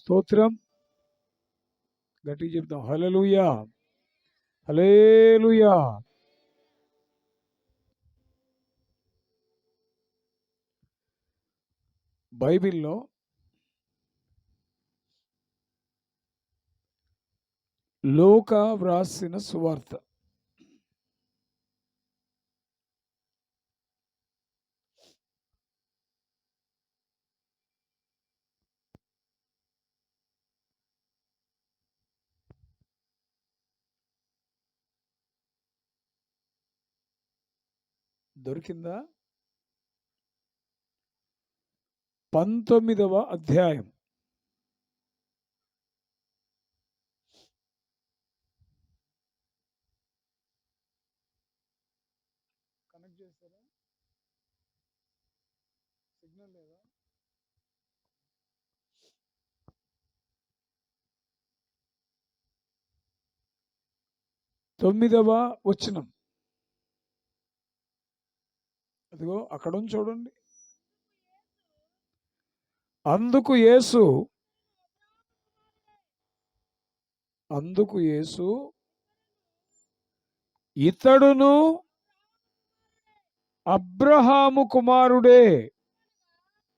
స్తోత్రం. గట్టిగా చెప్తాం. హల్లెలూయా, హల్లెలూయా. బైబిల్లో లూకా వ్రాసిన సువార్త దొరికిందా? 19వ అధ్యాయం. కనెక్ట్ చేస్తారా? సిగ్నల్ లేదా? 9వ వచనం. అదిగో అక్కడ చూడండి. అందుకు యేసు ఇతడును అబ్రహాము కుమారుడే,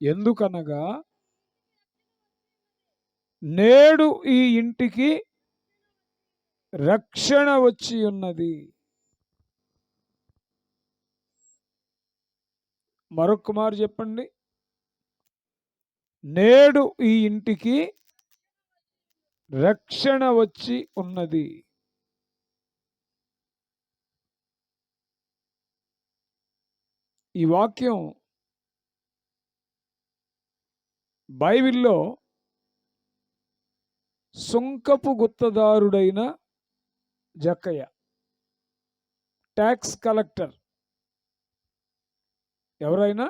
ఎందుకనగా నేడు ఈ ఇంటికి రక్షణ వచ్చి ఉన్నది. మరొక మారు చెప్పండి. నేడు ఈ ఇంటికి రక్షణ వచ్చి ఉన్నది. ఈ వాక్యం బైబిల్లో సుంకపు గుత్తదారుడైన జక్కయ్య, ట్యాక్స్ కలెక్టర్, ఎవరైనా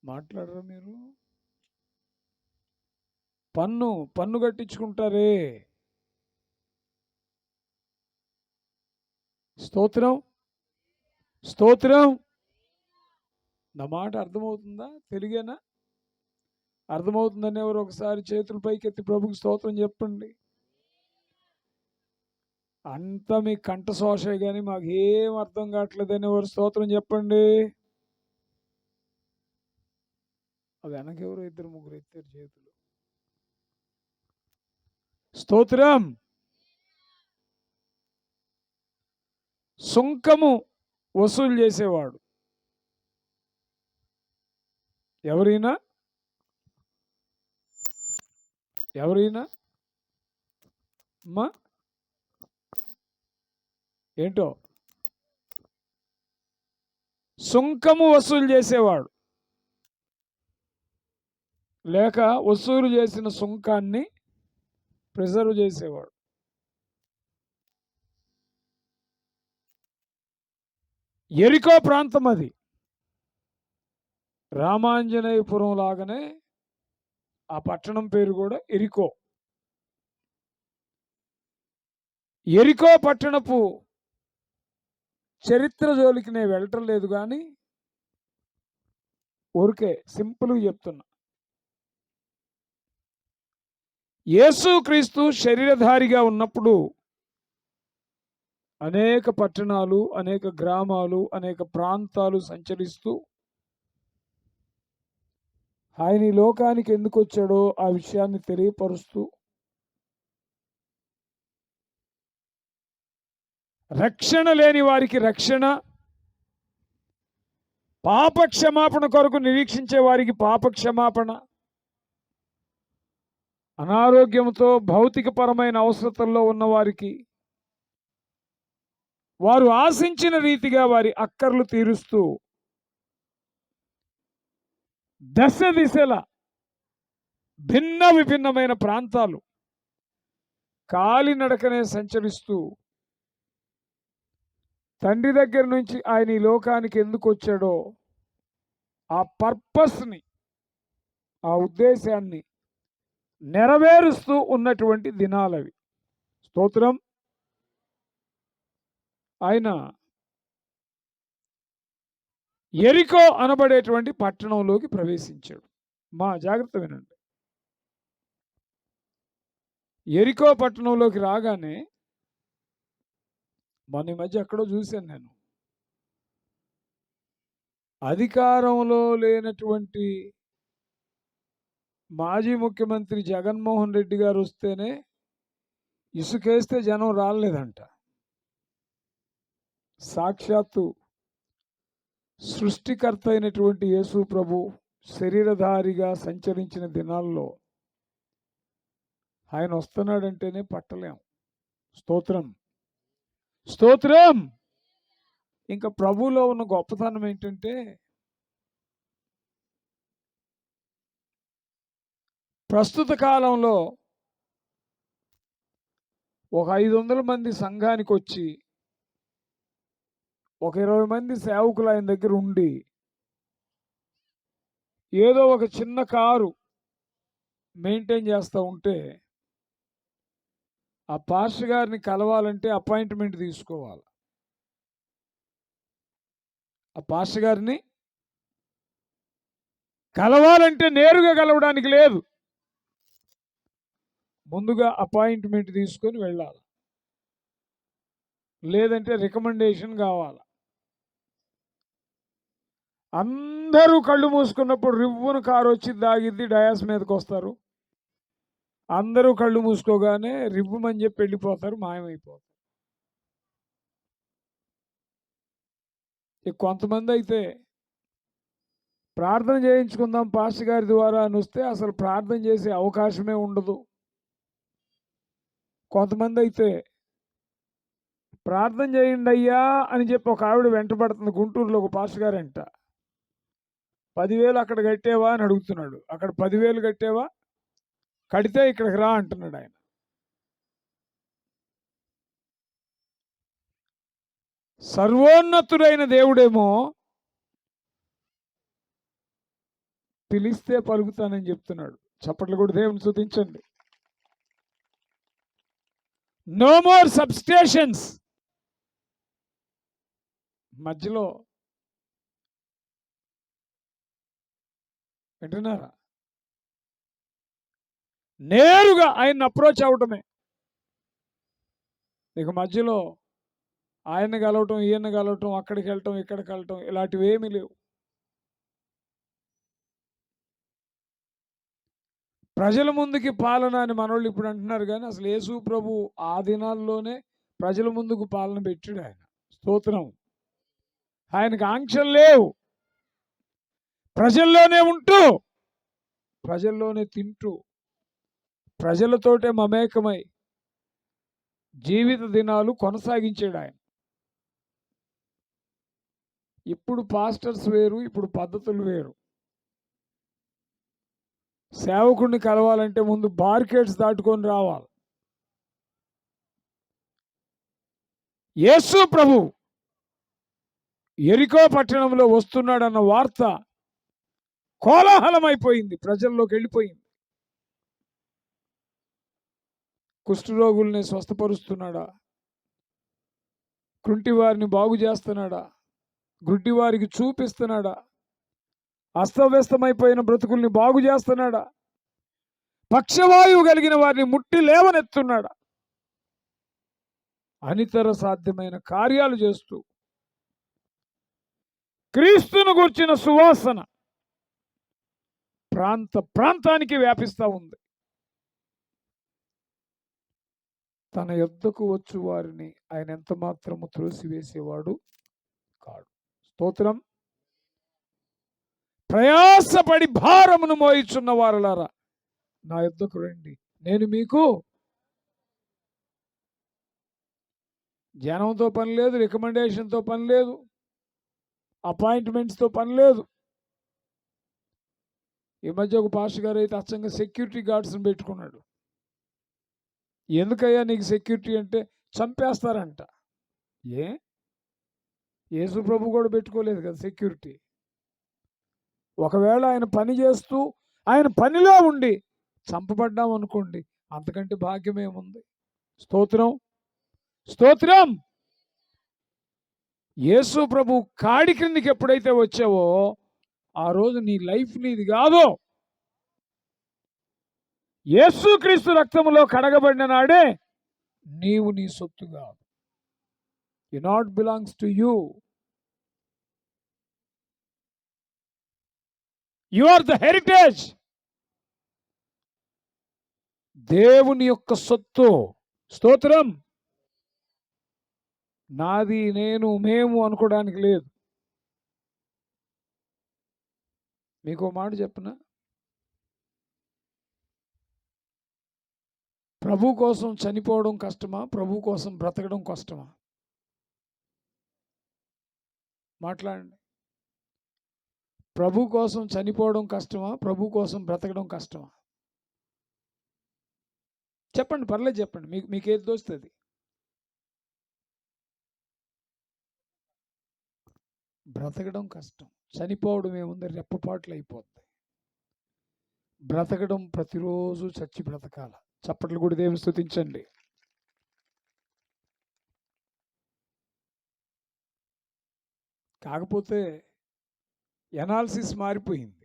మాట్లాడరా మీరు? పన్ను కట్టించుకుంటారే. స్తోత్రం, స్తోత్రం. నా మాట అర్థమవుతుందా? తెలుగేనా? అర్థమవుతుందని ఎవరు ఒకసారి చేతులు పైకెత్తి ప్రభుకి స్తోత్రం చెప్పండి. అంతా మీ కంఠ శోషే కానీ మాకు ఏం అర్థం కావట్లేదని ఎవరు స్తోత్రం చెప్పండి. వెనకెవరు ఇద్దరు ముగ్గురు ఎత్తారు చేతులు. స్తోత్రం. సుంకము వసూలు చేసేవాడు ఎవరైనా అమ్మా ఏంటో సుంకము వసూలు చేసేవాడు, లేక వసూలు చేసిన సుంకాన్ని ప్రిజర్వ్ చేసేవాడు. ఎరికో ప్రాంతం అది. రామాంజనేయపురం లాగానే ఆ పట్టణం పేరు కూడా ఎరికో. ఎరికో పట్టణపు చరిత్ర జోలికి నేను వెళ్ళటం లేదు, కానీ ఊరికే సింపుల్గా చెప్తున్నా. యేసుక్రీస్తు శరీరధారిగా ఉన్నప్పుడు అనేక పట్టణాలు, అనేక గ్రామాలు, అనేక ప్రాంతాలు సంచరిస్తూ ఆయన ఈ లోకానికి ఎందుకు వచ్చాడో ఆ విషయాన్ని తెలియపరుస్తూ రక్షణ లేని వారికి రక్షణ, పాప క్షమాపణ కొరకు నిరీక్షించే వారికి పాప క్షమాపణ, అనారోగ్యంతో భౌతికపరమైన అవసరతల్లో ఉన్న వారికి వారు ఆశించిన రీతిగా వారి అక్కర్లు తీరుస్తూ దశ దిశల భిన్న విభిన్నమైన ప్రాంతాలు కాలినడకనే సంచరిస్తూ తండ్రి దగ్గర నుంచి ఆయన ఈ లోకానికి ఎందుకు వచ్చాడో ఆ పర్పస్ని, ఆ ఉద్దేశాన్ని నెరవేరుస్తూ ఉన్నటువంటి దినాలవి. స్తోత్రం. ఆయన ఎరికో అనబడేటువంటి పట్టణంలోకి ప్రవేశించాడు. జాగ్రత్త వినండి. యెరికో పట్టణంలోకి రాగానే మొన్న ఈ మధ్య ఎక్కడో చూశాను నేను. అధికారంలో లేనటువంటి మాజీ ముఖ్యమంత్రి జగన్మోహన్ రెడ్డి గారు వస్తేనే ఇసుకేస్తే జనం రాలేదంట. సాక్షాత్తు సృష్టికర్త అయినటువంటి యేసు ప్రభు శరీరధారిగా సంచరించిన దినాల్లో ఆయన వస్తున్నాడంటేనే పట్టలేం. స్తోత్రం, స్తోత్రం. ఇంకా ప్రభువులో ఉన్న గొప్పతనం ఏంటంటే ప్రస్తుత కాలంలో ఒక 500 మంది సంఘానికి వచ్చి ఒక 20 మంది సేవకులు ఆయన దగ్గర ఉండి ఏదో ఒక చిన్న కారు మెయింటైన్ చేస్తూ ఉంటే ఆ పాస్టర్ గారిని కలవాలంటే అపాయింట్మెంట్ తీసుకోవాలి. ఆ పాస్టర్ గారిని కలవాలంటే నేరుగా కలవడానికి లేదు, ముందుగా అపాయింట్మెంట్ తీసుకొని వెళ్ళాలి, లేదంటే రికమెండేషన్ కావాలి. అందరూ కళ్ళు మూసుకున్నప్పుడు రివ్వున కారు వచ్చి దాగిద్ది, డయాస్ మీదకి వస్తారు. అందరూ కళ్ళు మూసుకోగానే రివ్వుమని చెప్పి వెళ్ళిపోతారు, మాయమైపోతారు. కొంతమంది అయితే ప్రార్థన చేయించుకుందాం పాస్టర్ గారి ద్వారా అని వస్తే అసలు ప్రార్థన చేసే అవకాశమే ఉండదు. కొంతమంది అయితే ప్రార్థన చేయండి అయ్యా అని చెప్పి ఒక ఆవిడ వెంటబడుతుంది. గుంటూరులో ఒక పాస్టర్ గారు అంట, 10,000 అక్కడ కట్టేవా అని అడుగుతున్నాడు. అక్కడ 10,000 కట్టేవా, కడితే ఇక్కడికి రా అంటున్నాడు ఆయన. సర్వోన్నతుడైన దేవుడేమో పిలిస్తే పలుకుతానని చెప్తున్నాడు. చప్పట్లు కూడా దేవుని స్తుతించండి. No more substations. మధ్యలో వింటున్నారా? నేరుగా ఆయన్ని అప్రోచ్ అవటమే. ఇక మధ్యలో ఆయన్ని కలవటం, ఈయన్ని కలవటం, అక్కడికి వెళ్ళటం, ఇక్కడికి వెళ్ళటం, ఇలాంటివి ఏమీ లేవు. ప్రజల ముందుకి పాలన అని మనోళ్ళు ఇప్పుడు అంటున్నారు, కానీ అసలు యేసు ప్రభు ఆ దినాల్లోనే ప్రజల ముందుకు పాలన పెట్టాడు ఆయన. స్తోత్రం. ఆయనకు ఆంక్షలు లేవు. ప్రజల్లోనే ఉంటూ, ప్రజల్లోనే తింటూ, ప్రజలతోటే మమేకమై జీవిత దినాలు కొనసాగించాడు ఆయన. ఇప్పుడు పాస్టర్స్ వేరు, ఇప్పుడు పద్ధతులు వేరు. సేవకుడిని కలవాలంటే ముందు బార్కెట్స్ దాటుకొని రావాలి. యేసు ప్రభు యెరికో పట్టణంలో వస్తున్నాడన్న వార్త కోలాహలమైపోయింది, ప్రజల్లోకి వెళ్ళిపోయింది. కుష్ఠరోగుల్ని స్వస్థపరుస్తున్నాడా, కుంటి వారిని బాగు చేస్తున్నాడా, గుడ్డి వారికి చూపిస్తున్నాడా, అస్తవ్యస్తమైపోయిన బ్రతుకుల్ని బాగు చేస్తున్నాడా, పక్షవాయువు కలిగిన వారిని ముట్టి లేవనెత్తున్నాడా, అనితర సాధ్యమైన కార్యాలు చేస్తూ క్రీస్తును గూర్చిన సువాసన ప్రాంత ప్రాంతానికి వ్యాపిస్తూ ఉంది. తన యొద్దకు వచ్చు వారిని ఆయన ఎంత మాత్రము త్రోసివేసేవాడు కాడు. స్తోత్రం. ప్రయాసపడి భారమును మోయిచున్న వారలారా నా యొద్దకు రండి, నేను మీకు. జనంతో పని లేదు, రికమెండేషన్తో పని లేదు, అపాయింట్మెంట్స్తో పని లేదు. ఈ మధ్య ఒక పాస్టర్ గారు అయితే అచ్చంగా సెక్యూరిటీ గార్డ్స్ని పెట్టుకున్నాడు. ఎందుకయ్యా నీకు సెక్యూరిటీ అంటే చంపేస్తారంట. యేసు ప్రభు కూడా పెట్టుకోలేదు కదా సెక్యూరిటీ. ఒకవేళ ఆయన పని చేస్తూ ఆయన పనిలో ఉండి చంపబడ్డాం అనుకోండి, అంతకంటే భాగ్యమేముంది. స్తోత్రం, స్తోత్రం. యేసు ప్రభు కాడి క్రిందికి ఎప్పుడైతే వచ్చావో ఆ రోజు నీ లైఫ్ నీది కాదు, యేసుక్రీస్తు రక్తములో కడగబడిన నాడే నీవు నీ సొత్తుగా. You not belongs to you. You are the heritage. దేవుని యొక్క సొత్తు. స్తోత్రం. నాది, నేను, మేము అనుకోవడానికి లేదు. మీకు మాట చెప్పనా? ప్రభు కోసం చనిపోవడం కష్టమా? ప్రభు కోసం బ్రతకడం కష్టమా? మాట్లాడండి. ప్రభు కోసం చనిపోవడం కష్టమా? ప్రభు కోసం బ్రతకడం కష్టమా? చెప్పండి, పర్లేదు చెప్పండి. మీకు ఏది దోస్తుంది? బ్రతకడం కష్టం. చనిపోవడం ఏముంది, రెప్పపాట్లు అయిపోద్ది. బ్రతకడం ప్రతిరోజు చచ్చి బ్రతకాల. చప్పట్లు కూడా దేవుని స్తుతించండి. కాకపోతే ఎనాలిసిస్ మారిపోయింది,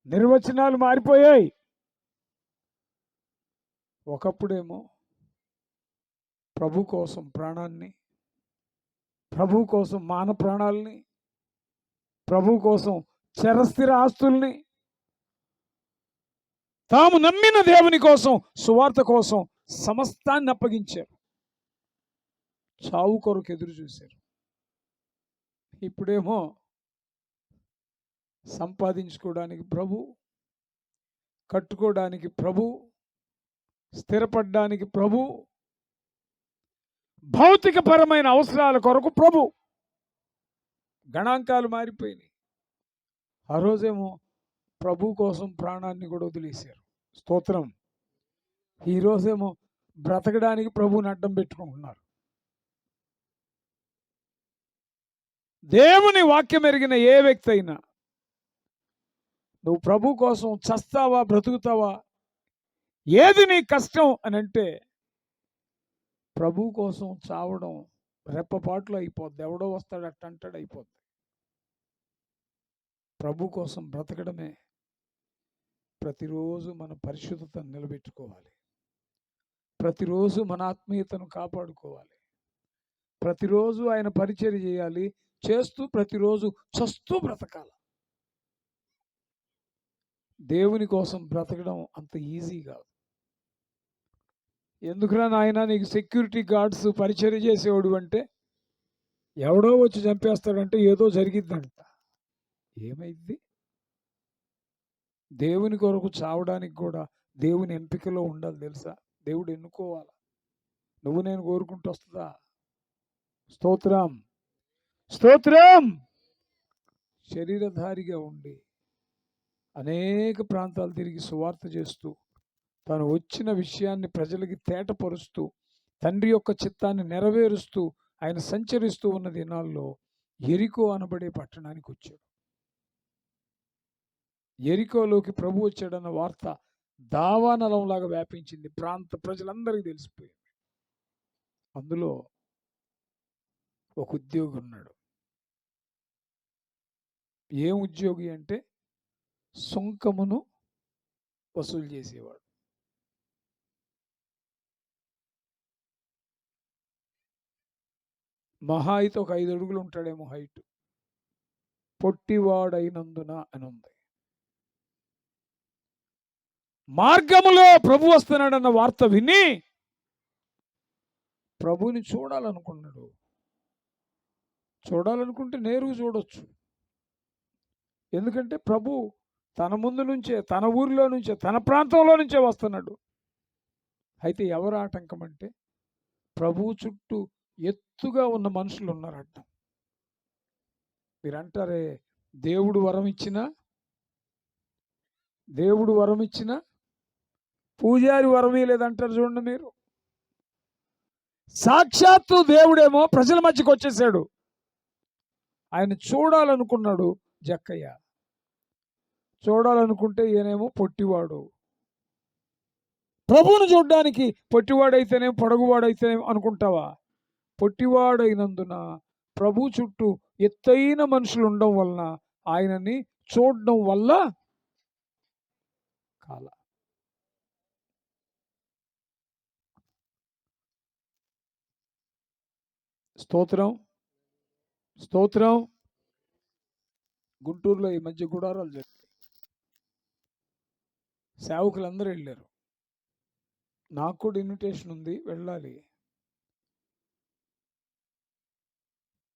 నిర్వచనాలు మారిపోయాయి. ఒకప్పుడేమో ప్రభు కోసం ప్రాణాన్ని, ప్రభు కోసం మాన ప్రాణాలని, ప్రభు కోసం చరస్థిర ఆస్తుల్ని, తాము నమ్మిన దేవుని కోసం, సువార్త కోసం సమస్తాన్ని అప్పగించారు. చావు కొరకు ఎదురు చూశారు. ఇప్పుడేమో సంపాదించుకోవడానికి ప్రభు, కట్టుకోవడానికి ప్రభు, స్థిరపడడానికి ప్రభు, భౌతికపరమైన అవసరాల కొరకు ప్రభు. గణాంకాలు మారిపోయినాయి. ఆ రోజేమో ప్రభు కోసం ప్రాణాన్ని కూడా వదిలేశారు. స్తోత్రం. ఈరోజేమో బ్రతకడానికి ప్రభువుని అడ్డం పెట్టుకుంటున్నారు. దేవుని వాక్యం ఎరిగిన ఏ వ్యక్తి అయినా నువ్వు ప్రభు కోసం చస్తావా బ్రతుకుతావా, ఏది నీ కష్టం అని అంటే, ప్రభు కోసం చావడం రెప్పపాట్లు అయిపోద్ది. ఎవడో వస్తాడు అట్టంటాడు అయిపోద్ది. ప్రభు కోసం బ్రతకడమే. ప్రతిరోజు మన పరిశుద్ధతను నిలబెట్టుకోవాలి. ప్రతిరోజు మన ఆత్మీయతను కాపాడుకోవాలి. ప్రతిరోజు ఆయన పరిచర్య చేయాలి. చేస్తూ ప్రతిరోజు చస్తూ బ్రతకాలి. దేవుని కోసం బ్రతకడం అంత ఈజీ కాదు. ఎందుకురా నాయన నీకు సెక్యూరిటీ గార్డ్స్ పరిచర్య చేసేవాడు అంటే, ఎవడో వచ్చి చంపేస్తాడంటే ఏదో జరిగిద్దంట. ఏమైంది? దేవుని కొరకు చావడానికి కూడా దేవుని ఎంపికలో ఉండాలి తెలుసా? దేవుడు ఎన్నుకోవాలి. నువ్వు నేను కోరుకుంటూ వస్తుందా? స్తోత్రం, స్తోత్రం. శరీరధారిగా ఉండి అనేక ప్రాంతాలు తిరిగి సువార్త చేస్తూ, తను వచ్చిన విషయాన్ని ప్రజలకి తేటపరుస్తూ, తండ్రి యొక్క చిత్తాన్ని నెరవేరుస్తూ ఆయన సంచరిస్తూ ఉన్న దినాల్లో యెరికో అనబడే పట్టణానికి వచ్చాడు. యెరికోలోకి ప్రభు వచ్చాడన్న వార్త దావానలంలాగా వ్యాపించింది. ప్రాంత ప్రజలందరికీ తెలిసిపోయింది. అందులో ఒక ఉద్యోగి ఉన్నాడు. ఏం ఉద్యోగి అంటే, సుంకమును వసూలు చేసేవాడు. మహా అయితే ఒక 5 అడుగులు ఉంటాడేమో హైట్. పొట్టివాడైనందున అని ఉంది. మార్గములో ప్రభు వస్తున్నాడన్న వార్త విని ప్రభుని చూడాలనుకున్నాడు. చూడాలనుకుంటే నేరుగా చూడొచ్చు. ఎందుకంటే ప్రభు తన ముందు నుంచే, తన ఊరిలో నుంచే, తన ప్రాంతంలో నుంచే వస్తున్నాడు. అయితే ఎవరు ఆటంకం అంటే, ప్రభు చుట్టూ ఎత్తుగా ఉన్న మనుషులు ఉన్నారట. మీరు అంటారే, దేవుడు వరం ఇచ్చిన పూజారి వరం లేదంటారు. చూడండి మీరు. సాక్షాత్తు దేవుడేమో ప్రజల మధ్యకి వచ్చేసాడు. ఆయన చూడాలనుకున్నాడు జక్కయ్య. చూడాలనుకుంటే ఈయనేమో పొట్టివాడు. ప్రభువును చూడడానికి పొట్టివాడైతేనే పొడగువాడైతేనే అనుకుంటావా? పొట్టివాడైనందున ప్రభు చుట్టూ ఎత్తైన మనుషులు ఉండడం వలన ఆయనని చూడడం వల్ల కాల. స్తోత్రం, స్తోత్రం. గుంటూరులో ఈ మధ్య గుడారాలు జరిగాయి. సేవకులందరూ వెళ్ళారు. నాకు కూడా ఇన్విటేషన్ ఉంది, వెళ్ళాలి.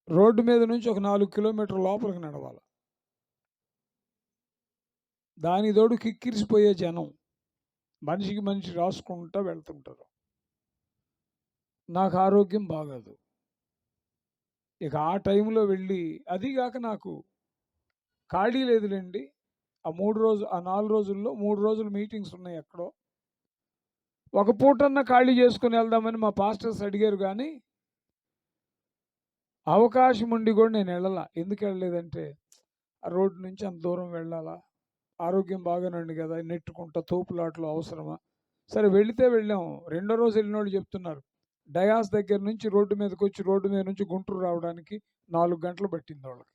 రోడ్డు మీద నుంచి ఒక 4 కిలోమీటర్ల లోపలికి నడవాలి. దాని తోడు కిక్కిరిసిపోయే జనం, మనిషికి మనిషి రాసుకుంటూ వెళ్తుంటారు. నాకు ఆరోగ్యం బాగోదు. ఇక ఆ టైంలో వెళ్ళి, అదిగాక నాకు ఖాళీ లేదులేండి. ఆ 4 రోజుల్లో 3 రోజులు మీటింగ్స్ ఉన్నాయి ఎక్కడో. ఒక పూటన్నా ఖాళీ చేసుకుని వెళ్దామని మా పాస్టర్స్ అడిగారు, కానీ అవకాశం ఉండి కూడా నేను వెళ్ళాల. ఎందుకు వెళ్ళలేదంటే, ఆ రోడ్డు నుంచి అంత దూరం వెళ్ళాలా, ఆరోగ్యం బాగానండి కదా, నెట్టుకుంటా తోపులాట్లు అవసరమా? సరే వెళితే వెళ్ళాము. రెండో రోజు వెళ్ళిన వాళ్ళు చెప్తున్నారు, డయాస్ దగ్గర నుంచి రోడ్డు మీదకి వచ్చి రోడ్డు మీద నుంచి గుంటూరు రావడానికి 4 గంటలు పట్టింది వాళ్ళకి.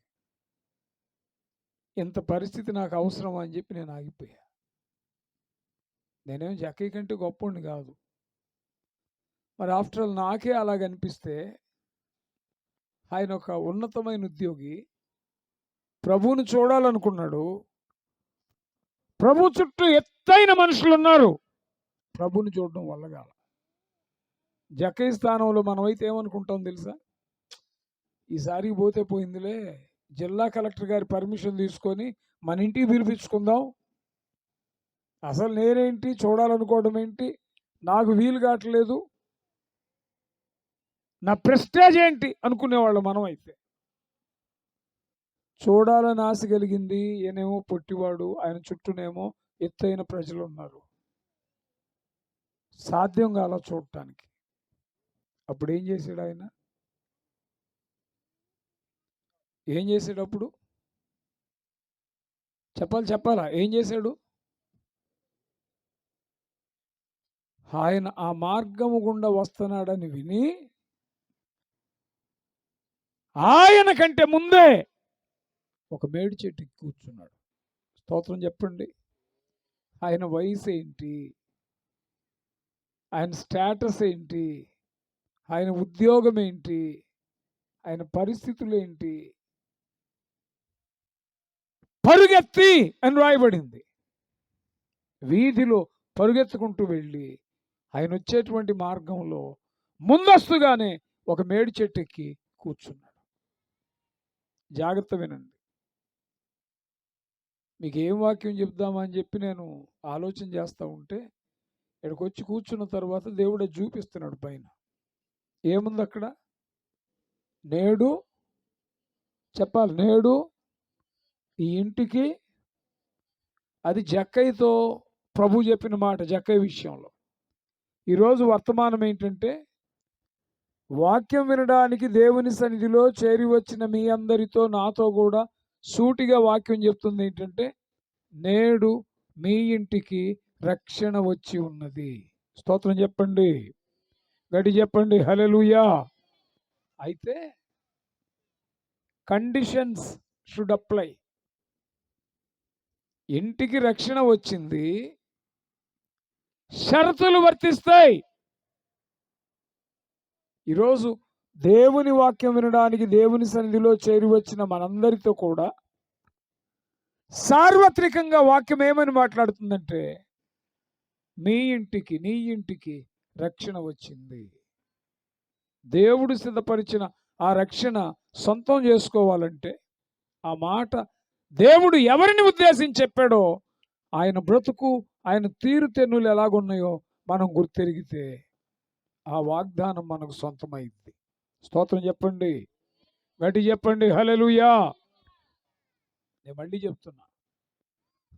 ఇంత పరిస్థితి నాకు అవసరమా అని చెప్పి నేను ఆగిపోయా. నేనేం జక్కయ్య కంటే గొప్పోడిని కాదు. మరి ఆఫ్టర్ ఆల్ నాకే అలాగనిపిస్తే, ఆయన ఒక ఉన్నతమైన ఉద్యోగి, ప్రభువుని చూడాలనుకున్నాడు. ప్రభు చుట్టూ ఎత్తైన మనుషులు ఉన్నారు, ప్రభుని చూడడం వల్ల కాల. జక్కయ్య స్థానంలో మనమైతే ఏమనుకుంటాం తెలుసా? ఈసారి పోతే పోయిందిలే, జిల్లా కలెక్టర్ గారి పర్మిషన్ తీసుకొని మన ఇంటికి పిలిపించుకుందాం. అసలు నేనేంటి చూడాలనుకోవడం ఏంటి, నాకు వీలు కావట్లేదు, నా ప్రెస్టేజ్ ఏంటి అనుకునేవాళ్ళు మనం అయితే. చూడాలని ఆశ కలిగింది. ఈయనేమో పొట్టివాడు, ఆయన చుట్టూనేమో ఎత్తైన ప్రజలు ఉన్నారు. సాధ్యం కాల చూడటానికి. అప్పుడు ఏం చేశాడు ఆయన? ఏం చేశాడు అప్పుడు? చెప్పాలా ఏం చేశాడు? ఆయన ఆ మార్గము గుండా వస్తున్నాడని విని, ఆయన కంటే ముందే ఒక మేడి చెట్టుకి కూర్చున్నాడు. స్తోత్రం చెప్పండి. ఆయన వయసు ఏంటి, ఆయన స్టేటస్ ఏంటి, ఆయన ఉద్యోగం ఏంటి, ఆయన పరిస్థితులు ఏంటి, పరుగెత్తి అని రాయబడింది. వీధిలో పరుగెత్తుకుంటూ వెళ్ళి ఆయన వచ్చేటువంటి మార్గంలో ముందస్తుగానే ఒక మేడి చెట్టు ఎక్కి కూర్చున్నాడు. జాగ్రత్త వినండి. మీకు ఏం వాక్యం చెప్దామని చెప్పి నేను ఆలోచన చేస్తూ ఉంటే, ఇక్కడికి వచ్చి కూర్చున్న తర్వాత దేవుడు చూపిస్తున్నాడు పైన. ఏముంది అక్కడ? నేడు చెప్పాలి, నేడు ఈ ఇంటికి, అది జక్కయ్యతో ప్రభు చెప్పిన మాట. జక్కయ్య విషయంలో ఈరోజు వర్తమానం ఏంటంటే, వాక్యం వినడానికి దేవుని సన్నిధిలో చేరి వచ్చిన మీ అందరితో, నాతో కూడా సూటిగా వాక్యం చెప్తుంది ఏంటంటే, నేడు మీ ఇంటికి రక్షణ వచ్చి ఉన్నది. స్తోత్రం చెప్పండి, గడి చెప్పండి హల్లెలూయా. అయితే కండిషన్స్ షుడ్ అప్లై. ఇంటికి రక్షణ వచ్చింది, షరతులు వర్తిస్తాయి. ఈరోజు దేవుని వాక్యం వినడానికి దేవుని సన్నిధిలో చేరి వచ్చిన మనందరితో కూడా సార్వత్రికంగా వాక్యం ఏమని మాట్లాడుతుందంటే, మీ ఇంటికి, నీ ఇంటికి రక్షణ వచ్చింది. దేవుడు సిద్ధపరిచిన ఆ రక్షణ సొంతం చేసుకోవాలంటే, ఆ మాట దేవుడు ఎవరిని ఉద్దేశించి చెప్పాడో, ఆయన బ్రతుకు, ఆయన తీరుతెన్నులు ఎలాగున్నాయో మనం గుర్తెరిగితే ఆ వాగ్దానం మనకు సొంతమైంది. స్తోత్రం చెప్పండి, గట్టి చెప్పండి హల్లెలూయా. నేను మళ్ళీ చెప్తున్నా,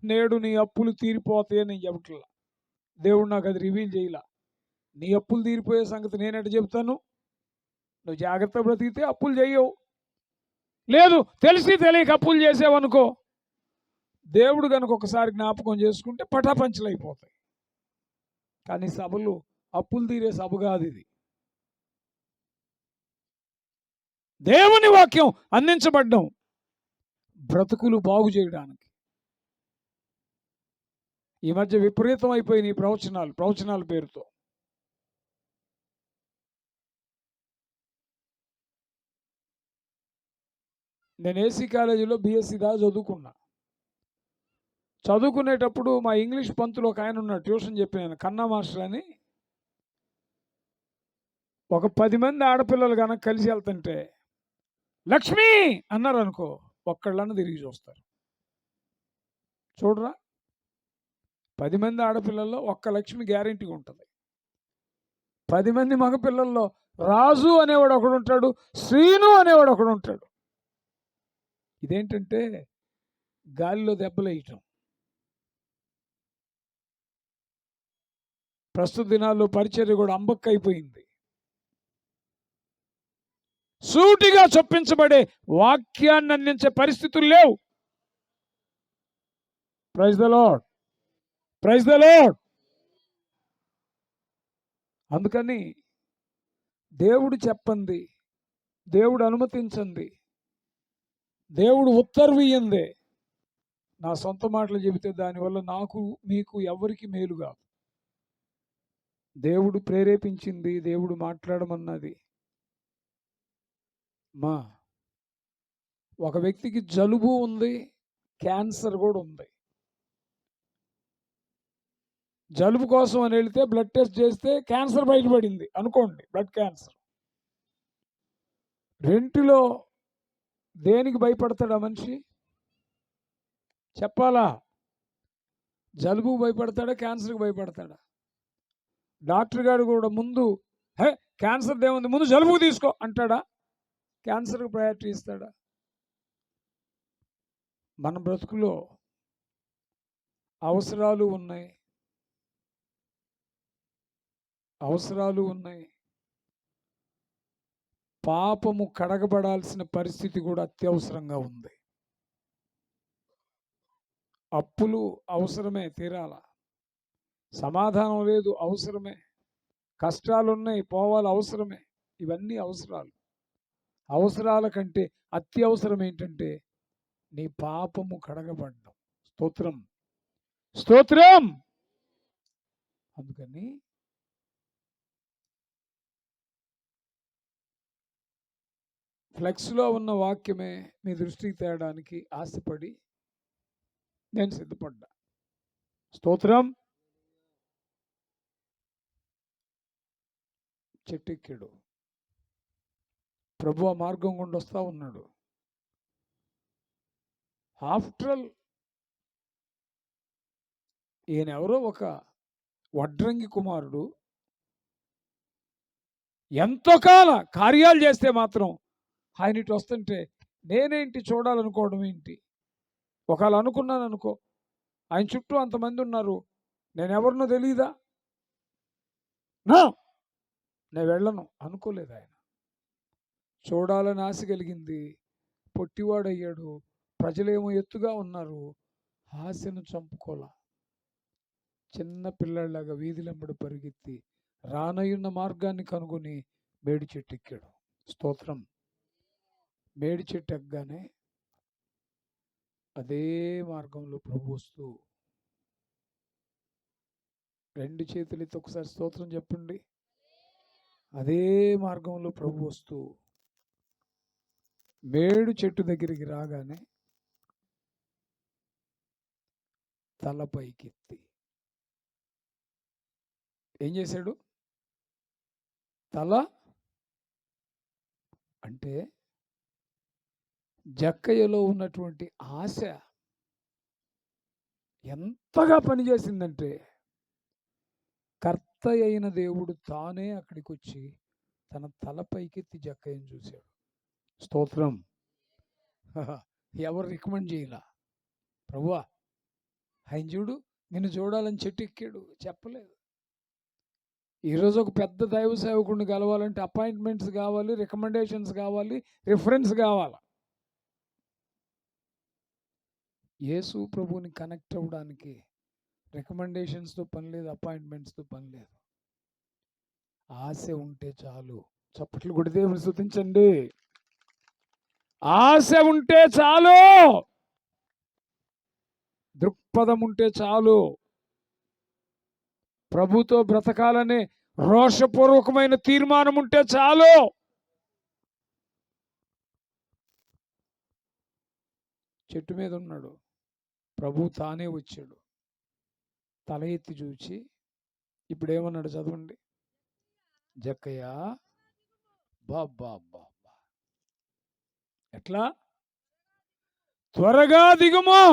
నేడు నీ అప్పులు తీరిపోతాయని నేను చెప్పట్లా. దేవుడు నాకు అది రివీల్ చేయలా. నీ అప్పులు తీరిపోయే సంగతి నేనెట చెప్తాను? నువ్వు జాగ్రత్త బ్రతికితే అప్పులు చేయవు. లేదు, తెలిసి తెలియక అప్పులు చేసావనుకో, దేవుడు కనుక ఒకసారి జ్ఞాపకం చేసుకుంటే పటాపంచలు అయిపోతాయి. కానీ సభలు అప్పులు తీరే సభ కాదు ఇది. దేవుని వాక్యం అందించబడ్డం బ్రతుకులు బాగు చేయడానికి. ఈ మధ్య విపరీతం అయిపోయినాయి ప్రవచనాల పేరుతో. నేను ఏసీ కాలేజీలో బీఎస్సీ దాకా చదువుకున్నా. చదువుకునేటప్పుడు మా ఇంగ్లీష్ పంతులు ఒక ఆయన ఉన్నాడు, ట్యూషన్ చెప్పాను, కన్నా మాస్టర్ అని. ఒక 10 మంది ఆడపిల్లలు కనుక కలిసి వెళ్తుంటే లక్ష్మి అన్నారు అనుకో, ఒక్కళ్ళన్న తిరిగి చూస్తారు. చూడరా, 10 మంది ఆడపిల్లల్లో ఒక్క లక్ష్మి గ్యారెంటీగా ఉంటుంది. 10 మంది మగపిల్లల్లో రాజు అనేవాడు ఒకడు ఉంటాడు, శ్రీను అనేవాడు ఒకడు ఉంటాడు. ఇదేంటంటే గాలిలో దెబ్బలేయటం. ప్రస్తుత దినాల్లో పరిచర్య కూడా అంబక్క అయిపోయింది. సూటిగా చొప్పించబడే వాక్యాన్ని అందించే పరిస్థితులు లేవు. Praise the lord, praise the lord. అందుకని దేవుడు చెప్పంది, దేవుడు అనుమతించండి, దేవుడు ఉత్తర్వీయందే నా సొంత మాటలు చెబితే దానివల్ల నాకు మీకు ఎవరికి మేలు కాదు. దేవుడు ప్రేరేపించింది, దేవుడు మాట్లాడమన్నది. ఒక వ్యక్తికి జలుబు ఉంది, క్యాన్సర్ కూడా ఉంది. జలుబు కోసం అని వెళితే బ్లడ్ టెస్ట్ చేస్తే క్యాన్సర్ బయటపడింది అనుకోండి, బ్లడ్ క్యాన్సర్. రెంటిలో దేనికి భయపడతాడా మనిషి? చెప్పాలా? జలుబు భయపడతాడా, క్యాన్సర్కి భయపడతాడా? డాక్టర్ గారు కూడా ముందు క్యాన్సర్ దేముంది, ముందు జలుబు తీసుకో అంటాడా? క్యాన్సర్కి ప్రయారిటీ ఇస్తాడా? మన బ్రతుకులో అవసరాలు ఉన్నాయి, అవసరాలు ఉన్నాయి. పాపము కడగబడాల్సిన పరిస్థితి కూడా అత్యవసరంగా ఉంది. అప్పులు అవసరమే, తీరాల. సమాధానం లేదు, అవసరమే. కష్టాలున్నాయి, పోవాలి, అవసరమే. ఇవన్నీ అవసరాలు. అవసరాల కంటే అత్యవసరం ఏంటంటే నీ పాపము కడగబడ్డం. స్తోత్రం, స్తోత్రం. అందుకని ఫ్లెక్స్లో ఉన్న వాక్యమే మీ దృష్టికి తేయడానికి ఆశపడి నేను సిద్ధపడ్డా. స్తోత్రం. చెట్టెక్కాడు, ప్రభు ఆ మార్గం గుండా వస్తూ ఉన్నాడు. ఆఫ్టర్ ఆల్ ఈయనెవరో ఒక వడ్రంగి కుమారుడు, ఎంతో కాల కార్యాలు చేస్తే మాత్రం ఆయన ఇటు వస్తుంటే నేనేంటి చూడాలనుకోవడం ఏంటి? ఒకవేళ అనుకున్నాను అనుకో, ఆయన చుట్టూ అంతమంది ఉన్నారు, నేనెవరినో తెలీదా, నేను వెళ్ళను అనుకోలేదు. ఆయన చూడాలని ఆశ కలిగింది, పొట్టివాడయ్యాడు. ప్రజలేమో ఎత్తుగా ఉన్నారు, ఆశను చంపుకోలా. చిన్న పిల్లలాగా వీధిలెంబడి పరిగెత్తి రానయ్యున్న మార్గాన్ని కనుగొని మేడి చెట్టు ఎక్కాడు. స్తోత్రం. మేడి చెట్టు ఎక్కగానే అదే మార్గంలో ప్రభు వస్తూ, రెండు చేతులెత్తి ఒకసారి స్తోత్రం చెప్పండి. అదే మార్గంలో ప్రభు వస్తూ మేడు చెట్టు దగ్గరికి రాగానే తల పైకెత్తి ఏం చేశాడు? తల అంటే జక్కయ్యలో ఉన్నటువంటి ఆశ ఎంతగా పనిచేసిందంటే కర్త అయిన దేవుడు తానే అక్కడికి వచ్చి తన తల పైకెత్తి జక్కయ్యను చూశాడు. స్తోత్రం. ఎవరు రికమెండ్ చేయాల? ప్రభువా ఆయన చూడు, నిన్ను చూడాలని చెట్టు ఎక్కాడు, చెప్పలేదు. ఈరోజు ఒక పెద్ద దైవ సేవకుడిని కలవాలంటే అపాయింట్మెంట్స్ కావాలి, రికమెండేషన్స్ కావాలి, రిఫరెన్స్ కావాలి. యేసు ప్రభువుని కనెక్ట్ అవ్వడానికి రికమెండేషన్స్తో పని లేదు, అపాయింట్మెంట్స్తో పని లేదు. ఆశ ఉంటే చాలు. చప్పట్లు కొడి దేవుని స్తుతించండి. ఆశ ఉంటే చాలు, దృక్పథం ఉంటే చాలు, ప్రభుతో బ్రతకాలనే రోషపూర్వకమైన తీర్మానం ఉంటే చాలు. చెట్టు మీద ఉన్నాడు. ప్రభు తానే వచ్చాడు. తల ఎత్తి చూచి ఇప్పుడు ఏమన్నాడు చదవండి. జక్కయ్య బాబా బాబా, ఎట్లా? త్వరగా దిగుమో.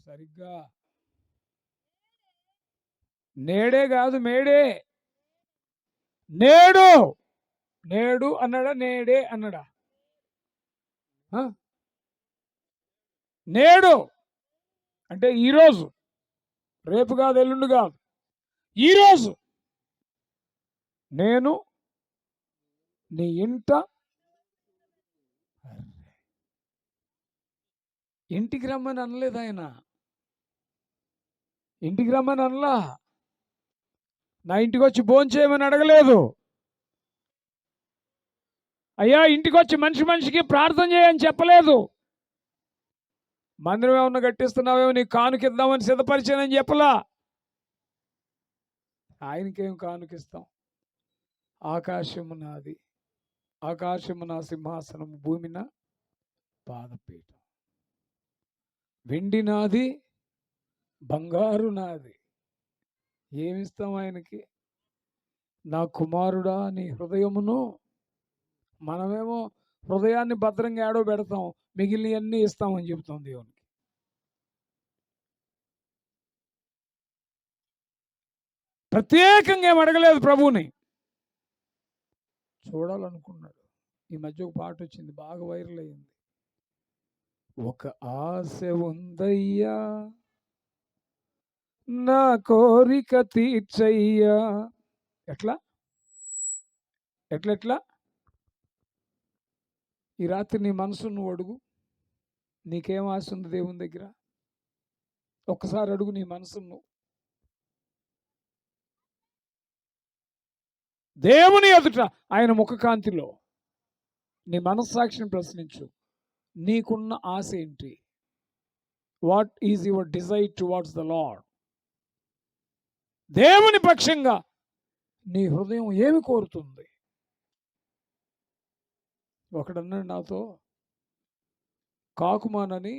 సరిగ్గా నేడే కాదు, మేడే. నేడు, నేడు అన్నాడా, నేడే అన్నాడా? నేడు అంటే ఈరోజు, రేపు కాదు, ఎల్లుండి కాదు, ఈరోజు నేను నీ ఇంట, ఇంటికి రమ్మని అనలేదు ఆయన. ఇంటికి రమ్మని అనలా. నా ఇంటికి వచ్చి భోంచేయమని అడగలేదు. అయ్యా ఇంటికి వచ్చి మనిషికి ప్రార్థన చేయని చెప్పలేదు. మందిరం ఏమన్నా కట్టిస్తున్నావేమో నీకు కానుకిద్దామని సిద్ధపరిచానని చెప్పలా. ఆయనకేం కానుకిస్తాం? ఆకాశము నాది, ఆకాశము నా సింహాసనం, భూమి నా పాదపీఠం. వెండి నాది, బంగారు నాది. ఏమిస్తాం ఆయనకి? నా కుమారుడా నీ హృదయమును. మనమేమో హృదయాన్ని భద్రంగా ఏడో పెడతాం, మిగిలినవన్నీ ఇస్తామని చెబుతాం దేవునికి. ప్రత్యేకంగా ఏం అడగలేదు ప్రభువుని. చూడాలనుకున్నాడు. ఈ మధ్య ఒక పాట వచ్చింది, బాగా వైరల్ అయింది. ఒక ఆశ ఉందయ్యా నా కోరిక తీర్చయ్యా. ఎట్లా ఎట్లా? ఈ రాత్రి నీ మనసు నువ్వు అడుగు. నీకేం ఆశ ఉంది దేవుని దగ్గర? ఒక్కసారి అడుగు నీ మనసును. దేవుని ఎదుట ఆయన ముఖకాంతిలో నీ మనస్సాక్షిని ప్రశ్నించు. నీకున్న ఆశ ఏంటి? What is your desire towards the lord? దేవుని పక్షంగా నీ హృదయం ఏమి కోరుతుంది? ఒకడన్నాడు నాతో, కాకుమానని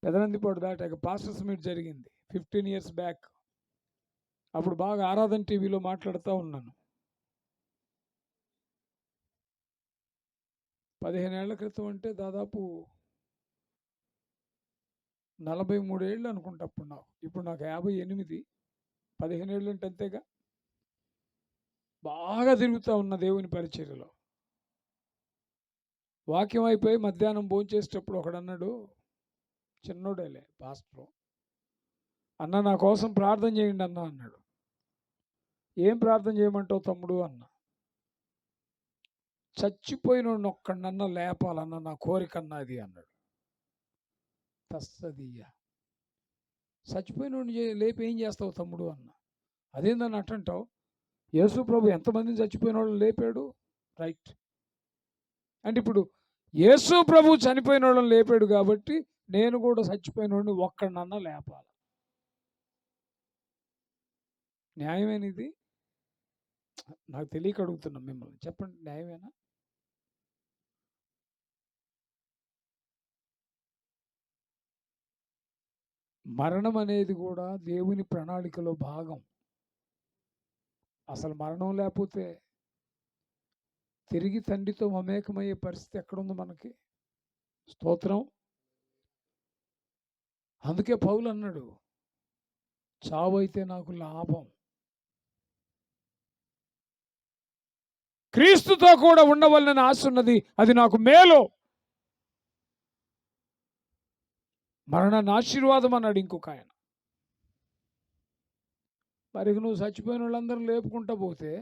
పెదనందిపాడు దాటాక పాస్టర్స్ మీట్ జరిగింది 15 years బ్యాక్. అప్పుడు బాగా ఆరాధన టీవీలో మాట్లాడుతూ ఉన్నాను. 15 ఏళ్ల క్రితం అంటే దాదాపు 43 ఏళ్ళు అనుకుంటా అప్పుడు నాకు. ఇప్పుడు నాకు 58. 15 ఏళ్ళు అంటే అంతేగా. బాగా తిరుగుతూ ఉన్న దేవుని పరిచర్యలో. వాక్యం అయిపోయి మధ్యాహ్నం భోంచేసేటప్పుడు ఒకడన్నాడు, చిన్నోడేలే పాస్టర్, అన్న నా కోసం ప్రార్థన చేయండి అన్న అన్నాడు. ఏం ప్రార్థన చేయమంటావు తమ్ముడు అన్న. చచ్చిపోయినోడిని ఒక్కడన్నా లేపాలన్న నా కోరికన్నా అది అన్నాడు. తస్తదియ్య, చచ్చిపోయినోడిని లేపి ఏం చేస్తావు తమ్ముడు అన్న. అదేందని అట్టంటావు? యేసు ప్రభు ఎంతమందిని చచ్చిపోయిన వాళ్ళని లేపాడు, రైట్. అంటే ఇప్పుడు యేసు ప్రభు చనిపోయిన వాళ్ళని లేపాడు కాబట్టి నేను కూడా చచ్చిపోయిన వాడిని ఒక్కడన్నా లేపాలి. న్యాయమేనా ఇది? నాకు తెలియక అడుగుతున్నా మిమ్మల్ని, చెప్పండి, న్యాయమేనా? మరణం అనేది కూడా దేవుని ప్రణాళికలో భాగం. అసలు మరణం లేకపోతే తిరిగి తండ్రితో మమేకమయ్యే పరిస్థితి ఎక్కడుంది మనకి? స్తోత్రం. అందుకే పౌలు అన్నాడు, చావైతే నాకు లాభం, క్రీస్తుతో కూడా ఉండవలనని ఆశ ఉన్నది, అది నాకు మేలు. మరణాన్ని ఆశీర్వాదం అన్నాడు ఇంకొక ఆయన. మరి నువ్వు చచ్చిపోయిన వాళ్ళందరూ లేపుకుంటా పోతే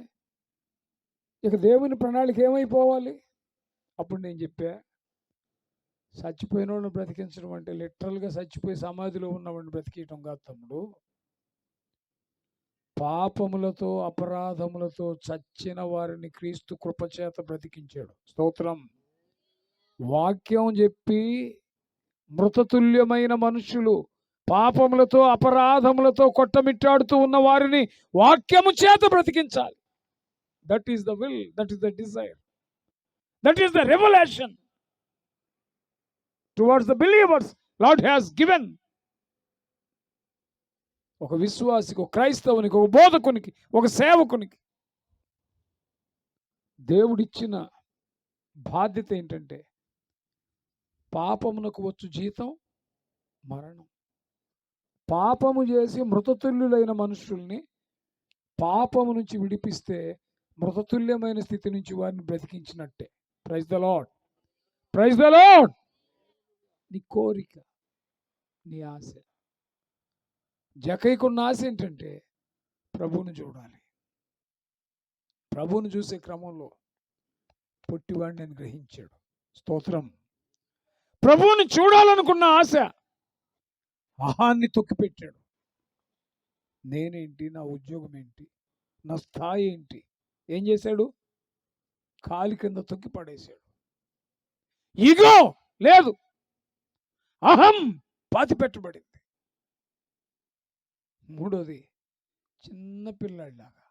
ఇక దేవుని ప్రణాళిక ఏమైపోవాలి? అప్పుడు నేను చెప్పా, చచ్చిపోయిన వాళ్ళని బ్రతికించడం అంటే లిటరల్గా చచ్చిపోయి సమాధిలో ఉన్నవాడిని బ్రతికియటం కాదు తమ్ముడు. పాపములతో అపరాధములతో చచ్చిన వారిని క్రీస్తు కృపచేత బ్రతికించాడు. స్తోత్రం. వాక్యం చెప్పి మృతతుల్యమైన మనుషులు పాపములతో అపరాధములతో కొట్టమిట్టాడుతూ ఉన్న వారిని వాక్యము చేత బ్రతికించాలి. That is the will, that is the desire, that is the revolution. Towards the believers Lord has given. ఒక విశ్వాసికి, ఒక క్రైస్తవునికి, ఒక బోధకునికి, ఒక సేవకునికి దేవుడిచ్చిన బాధ్యత ఏంటంటే పాపమునకు వచ్చు జీతం మరణం. పాపము చేసి మృతతుల్యులైన మనుషుల్ని పాపము నుంచి విడిపిస్తే మృతతుల్యమైన స్థితి నుంచి వారిని బ్రతికించినట్టే. Praise the lord, praise the Lord. నీ కోరిక, నీ ఆశ. జక్కయ్యకున్న ఆశ ఏంటంటే ప్రభువుని చూడాలి. ప్రభువుని చూసే క్రమంలో పొట్టివాడిని అని గ్రహించాడు. స్తోత్రం. ప్రభువుని చూడాలనుకున్న ఆశ అహాన్ని తొక్కిపెట్టాడు. నేనేంటి, నా ఉద్యోగం ఏంటి, నా స్థాయి ఏంటి, ఏం చేశాడు? కాలి కింద తొక్కి పడేశాడు. ఇగో లేదు, అహం పాతి పెట్టబడింది. మూడోది, చిన్న పిల్లాడిలాగా.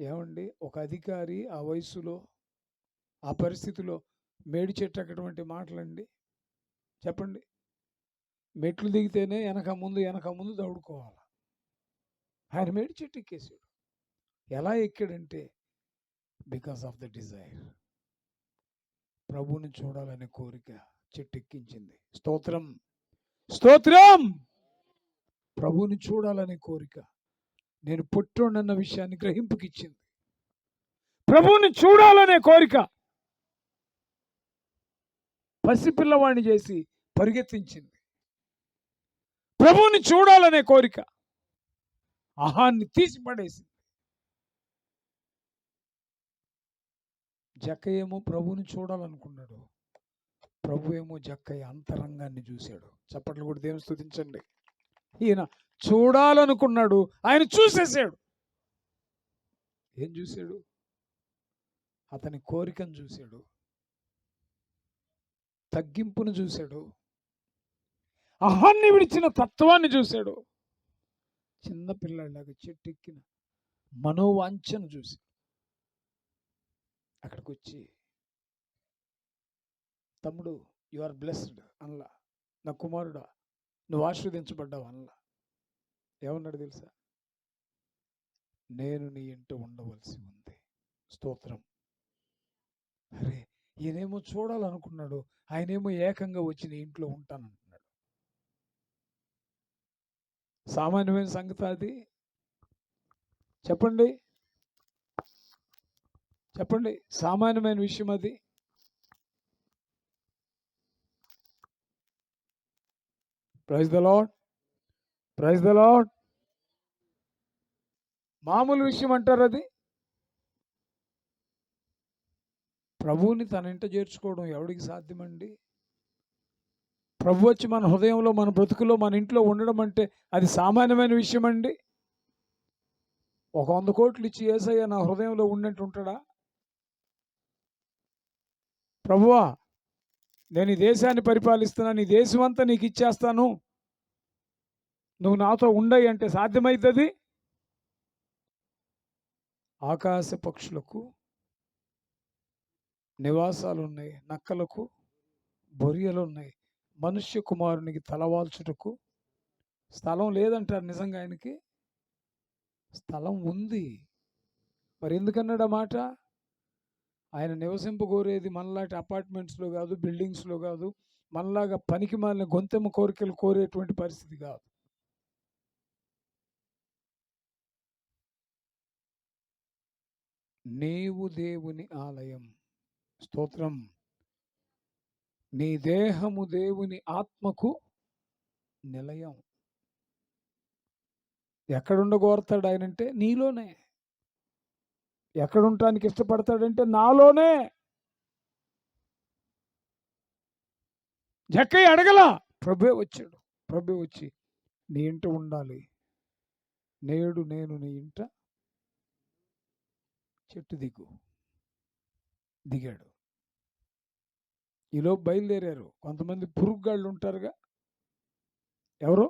ఏమండి, ఒక అధికారి ఆ వయసులో, ఆ పరిస్థితిలో మేడి చెట్టు ఎక్కటువంటి మాటలండి చెప్పండి. మెట్లు దిగితేనే వెనక ముందు దౌడుకోవాలి. ఆయన మేడి చెట్టు ఎక్కేసాడు. ఎలా ఎక్కాడంటే బికాస్ ఆఫ్ ద డిజైర్. ప్రభువుని చూడాలనే కోరిక చెట్టు ఎక్కించింది. స్తోత్రం, స్తోత్రం. ప్రభువుని చూడాలనే కోరిక నేను పుట్టోడన్న విషయాన్ని గ్రహింపుకిచ్చింది. ప్రభువుని చూడాలనే కోరిక పసిపిల్లవాడిని చేసి పరిగెత్తించింది. ప్రభువుని చూడాలనే కోరిక అహాన్ని తీసి పడేసింది. జక్కయ్య ఏమో ప్రభువుని చూడాలనుకున్నాడు. ప్రభు ఏమో జక్కయ్య అంతరంగాన్ని చూశాడు. చప్పట్లు కూడా దేవుని స్తుతించండి. ఈయన చూడాలనుకున్నాడు, ఆయన చూసేసాడు. ఏం చూశాడు? అతని కోరికను చూశాడు, తగ్గింపును చూశాడు, అహాన్ని విడిచిన తత్వాన్ని చూశాడు. చిన్న పిల్లలాగా చెట్టెక్కిన మనోవాంఛను చూసి అక్కడికి వచ్చి, తమ్ముడు యు ఆర్ బ్లెస్డ్ అనలా, నా కుమారుడా నువ్వు ఆశీర్వదించబడ్డావు అనలా. ఏమన్నాడు తెలుసా? నేను నీ ఇంట ఉండవలసి ఉంది. స్తోత్రం. అరే, ఈయనేమో చూడాలనుకున్నాడు, ఆయనేమో ఏకంగా వచ్చి నీ ఇంట్లో ఉంటానంటున్నాడు. సామాన్యమైన సంగతి అది? చెప్పండి, చెప్పండి, సామాన్యమైన విషయం అది? Praise the lord, praise the lord. మామూలు విషయం అంటారు అది? ప్రభువుని తన ఇంట చేర్చుకోవడం ఎవడికి సాధ్యమండి? ప్రభు వచ్చి మన హృదయంలో, మన బ్రతుకులో, మన ఇంట్లో ఉండడం అంటే అది సామాన్యమైన విషయం అండి? ఒక 100 కోట్లు ఇచ్చి యేసయ్య నా హృదయంలో ఉన్నట్టు ఉంటాడా? ప్రభువా, నేను ఈ దేశాన్ని పరిపాలిస్తున్నాను, ఈ దేశం అంతా నీకు ఇచ్చేస్తాను, నువ్వు నాతో ఉండయి అంటే సాధ్యమవుతుంది? ఆకాశ పక్షులకు నివాసాలు ఉన్నాయి, నక్కలకు బొరియలు ఉన్నాయి, మనుష్య కుమారునికి తలవాల్చుటకు స్థలం లేదంటారు. నిజంగా ఆయనకి స్థలం ఉంది. మరి ఎందుకన్నాడు ఆ మాట? ఆయన నివసింపగోరేది మనలాంటి అపార్ట్మెంట్స్లో కాదు, బిల్డింగ్స్లో కాదు, మనలాగా పనికి మాలిన గొంతెమ్మ కోరికలు కోరేటువంటి పరిస్థితి కాదు. నీవు దేవుని ఆలయం. స్తోత్రం. నీ దేహము దేవుని ఆత్మకు నిలయం. ఎక్కడుండగోరతాడు ఆయనంటే నీలోనే. ఎక్కడుంటానికి ఇష్టపడతాడంటే నాలోనే. జక్కయ్య అడగలా, ప్రభువే వచ్చాడు. ప్రభువే వచ్చి నీ ఇంట ఉండాలి, నేడు నేను నీ ఇంట చెట్టు దిగాడు. ఈలోపు బయలుదేరారు కొంతమంది పురుగుగాళ్ళు ఉంటారుగా. ఎవరు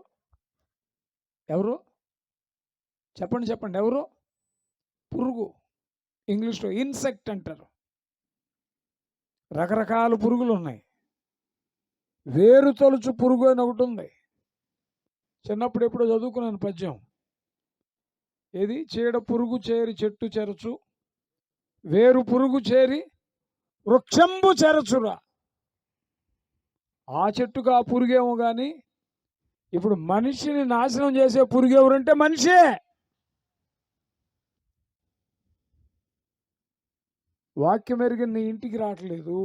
ఎవరు చెప్పండి, చెప్పండి, ఎవరు? పురుగు. ఇంగ్లీష్లో ఇన్సెక్ట్ అంటారు. రకరకాల పురుగులు ఉన్నాయి. వేరు తొలుచు పురుగు అని ఒకటి ఉంది. చిన్నప్పుడు ఎప్పుడో చదువుకున్నాను పద్యం. ఏది? చీడ పురుగు చేరి చెట్టు చెరచు, వేరు పురుగు చేరి వృక్షంబు చెరచురా. ఆ చెట్టుకు ఆ పురుగేమో కానీ ఇప్పుడు మనిషిని నాశనం చేసే పురుగు ఎవరంటే మనిషే. వాక్యం ఎరిగిన నీ ఇంటికి రావట్లేదు,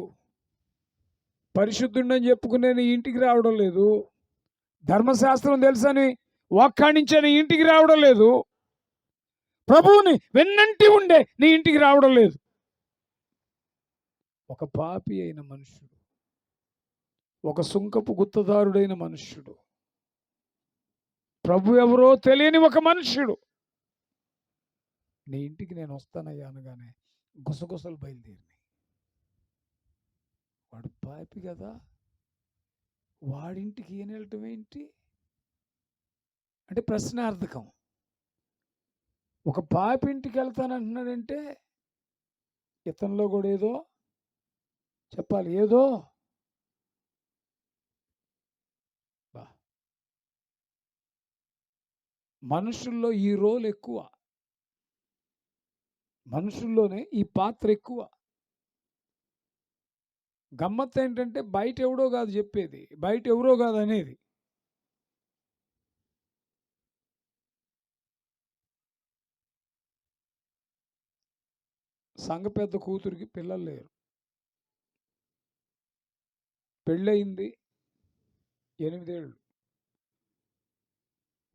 పరిశుద్ధుడని చెప్పుకునే నీ ఇంటికి రావడం లేదు, ధర్మశాస్త్రం తెలుసని వాక్యానించే నీ ఇంటికి రావడం లేదు, ప్రభువుని వెన్నంటి ఉండే నీ ఇంటికి రావడం లేదు. ఒక పాపి అయిన మనుష్యుడు, ఒక సుంకపు గుత్తదారుడైన మనుష్యుడు, ప్రభు ఎవరో తెలియని ఒక మనుష్యుడు నీ ఇంటికి నేను వస్తానయ్యా అనగానే గుసగుసలు బయలుదేరినాయి. వాడు పాపి కదా, వాడింటికి ఈయన వెళ్ళటం ఏంటి అంటే ప్రశ్నార్థకం. ఒక పాపి ఇంటికి వెళ్తానంటున్నాడంటే ఇతనిలో కూడా ఏదో చెప్పాలి, ఏదో మనుషుల్లో ఈ రోల్ ఎక్కువ, మనుషుల్లోనే ఈ పాత్ర ఎక్కువ. గమ్మత్తు ఏంటంటే బయట ఎవడో కాదు చెప్పేది, బయట ఎవరో కాదు అనేది. సంఘ పెద్ద కూతురికి పిల్లలు లేరు, పెళ్ళయింది 8 ఏళ్ళు,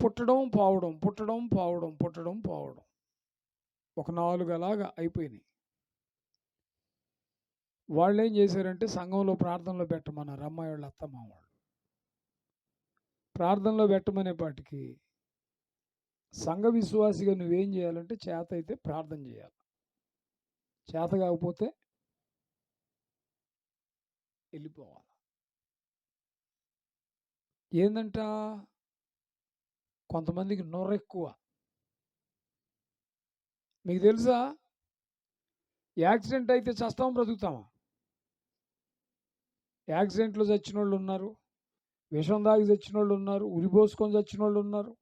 పుట్టడం పావడం, పుట్టడం పావడం, పుట్టడం పావడం, ఒక 4 అలాగా అయిపోయినాయి. వాళ్ళు ఏం చేశారంటే సంఘంలో ప్రార్థనలో పెట్టమన్నారు. అమ్మాయి వాళ్ళు అత్తమ్మ వాళ్ళు ప్రార్థనలో పెట్టమనేపాటికి సంఘ విశ్వాసిగా నువ్వేం చేయాలంటే చేత అయితే ప్రార్థన చేయాలి, చేత కాకపోతే వెళ్ళిపోవాలి. ఏందంట, కొంతమందికి నొర్ర ఎక్కువ. మీకు తెలుసా, యాక్సిడెంట్ అయితే చస్తాం బ్రతుకుతామా? యాక్సిడెంట్లో చచ్చిన వాళ్ళు ఉన్నారు, విషం దాగి చచ్చిన వాళ్ళు ఉన్నారు, ఉరిపోసుకొని చచ్చిన వాళ్ళు ఉన్నారు,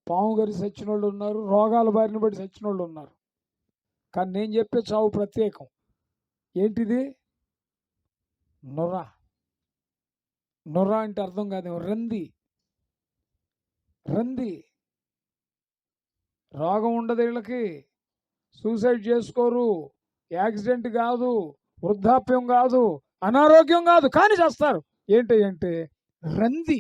పాము గరి చచ్చిన వాళ్ళు ఉన్నారు, రోగాల బారిన పడి చచ్చిన వాళ్ళు ఉన్నారు. కానీ నేను చెప్పే చావు ప్రత్యేకం. ఏంటిది? నొర. నొర అంటే అర్థం కాదేమో, రంది. రంది. రోగం ఉండదు వీళ్ళకి, సూసైడ్ చేసుకోరు, యాక్సిడెంట్ కాదు, వృద్ధాప్యం కాదు, అనారోగ్యం కాదు, కానీ చేస్తారు. ఏంటంటే రంది.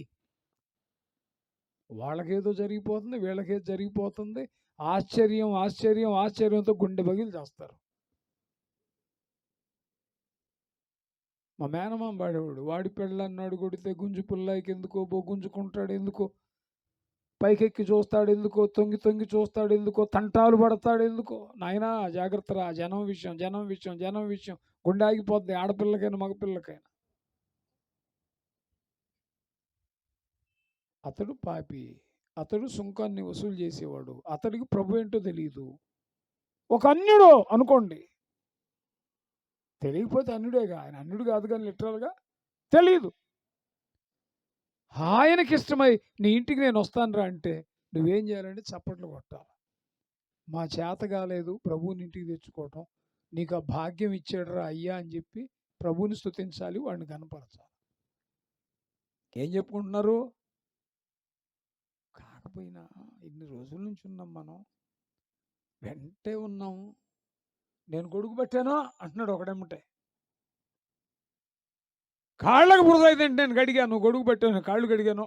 వాళ్ళకేదో జరిగిపోతుంది, వీళ్ళకేదో జరిగిపోతుంది, ఆశ్చర్యం ఆశ్చర్యం ఆశ్చర్యంతో గుండె బగిలి చేస్తారు. మా మేనమామ వాడేవాడు, వాడి పెళ్ళన్నాడు కొడితే గుంజు పుల్లాయికి ఎందుకో, గుంజుకుంటాడు ఎందుకో, పైకెక్కి చూస్తాడు ఎందుకో, తొంగి తొంగి చూస్తాడు ఎందుకో, తంటాలు పడతాడు ఎందుకో. నాయనా జాగ్రత్తరా, జనం విషయం జనం విషయం జనం విషయం, గుండె ఆగిపోద్ది, ఆడపిల్లకైనా మగపిల్లకైనా. అతడు పాపి, అతడు సుంకాన్ని వసూలు చేసేవాడు, అతడికి ప్రభు ఏంటో తెలియదు. ఒక అన్యుడు అనుకోండి, తెలియకపోతే అన్యుడేగా, ఆయన అన్యుడు కాదు కానీ లిటరల్గా తెలియదు. ఆయనకి ఇష్టమై నీ ఇంటికి నేను వస్తానురా అంటే నువ్వేం చేయాలంటే చప్పట్లు కొట్టాలి. మా చేత కాలేదు ప్రభువుని ఇంటికి తెచ్చుకోవటం, నీకు ఆ భాగ్యం ఇచ్చాడురా అయ్యా అని చెప్పి ప్రభువుని స్తుతించాలి, వాడిని కనపరచాలి. ఏం చెప్పుకుంటున్నారు? కాకపోయినా ఇన్ని రోజుల నుంచి ఉన్నాం, మనం వెంటే ఉన్నాము, నేను గొడుగు పెట్టాను అంటున్నాడు ఒకడేమంటే. కాళ్ళకు బురద అయితే నేను గడిగాను, గొడుగు పెట్టాను, కాళ్ళు గడిగాను.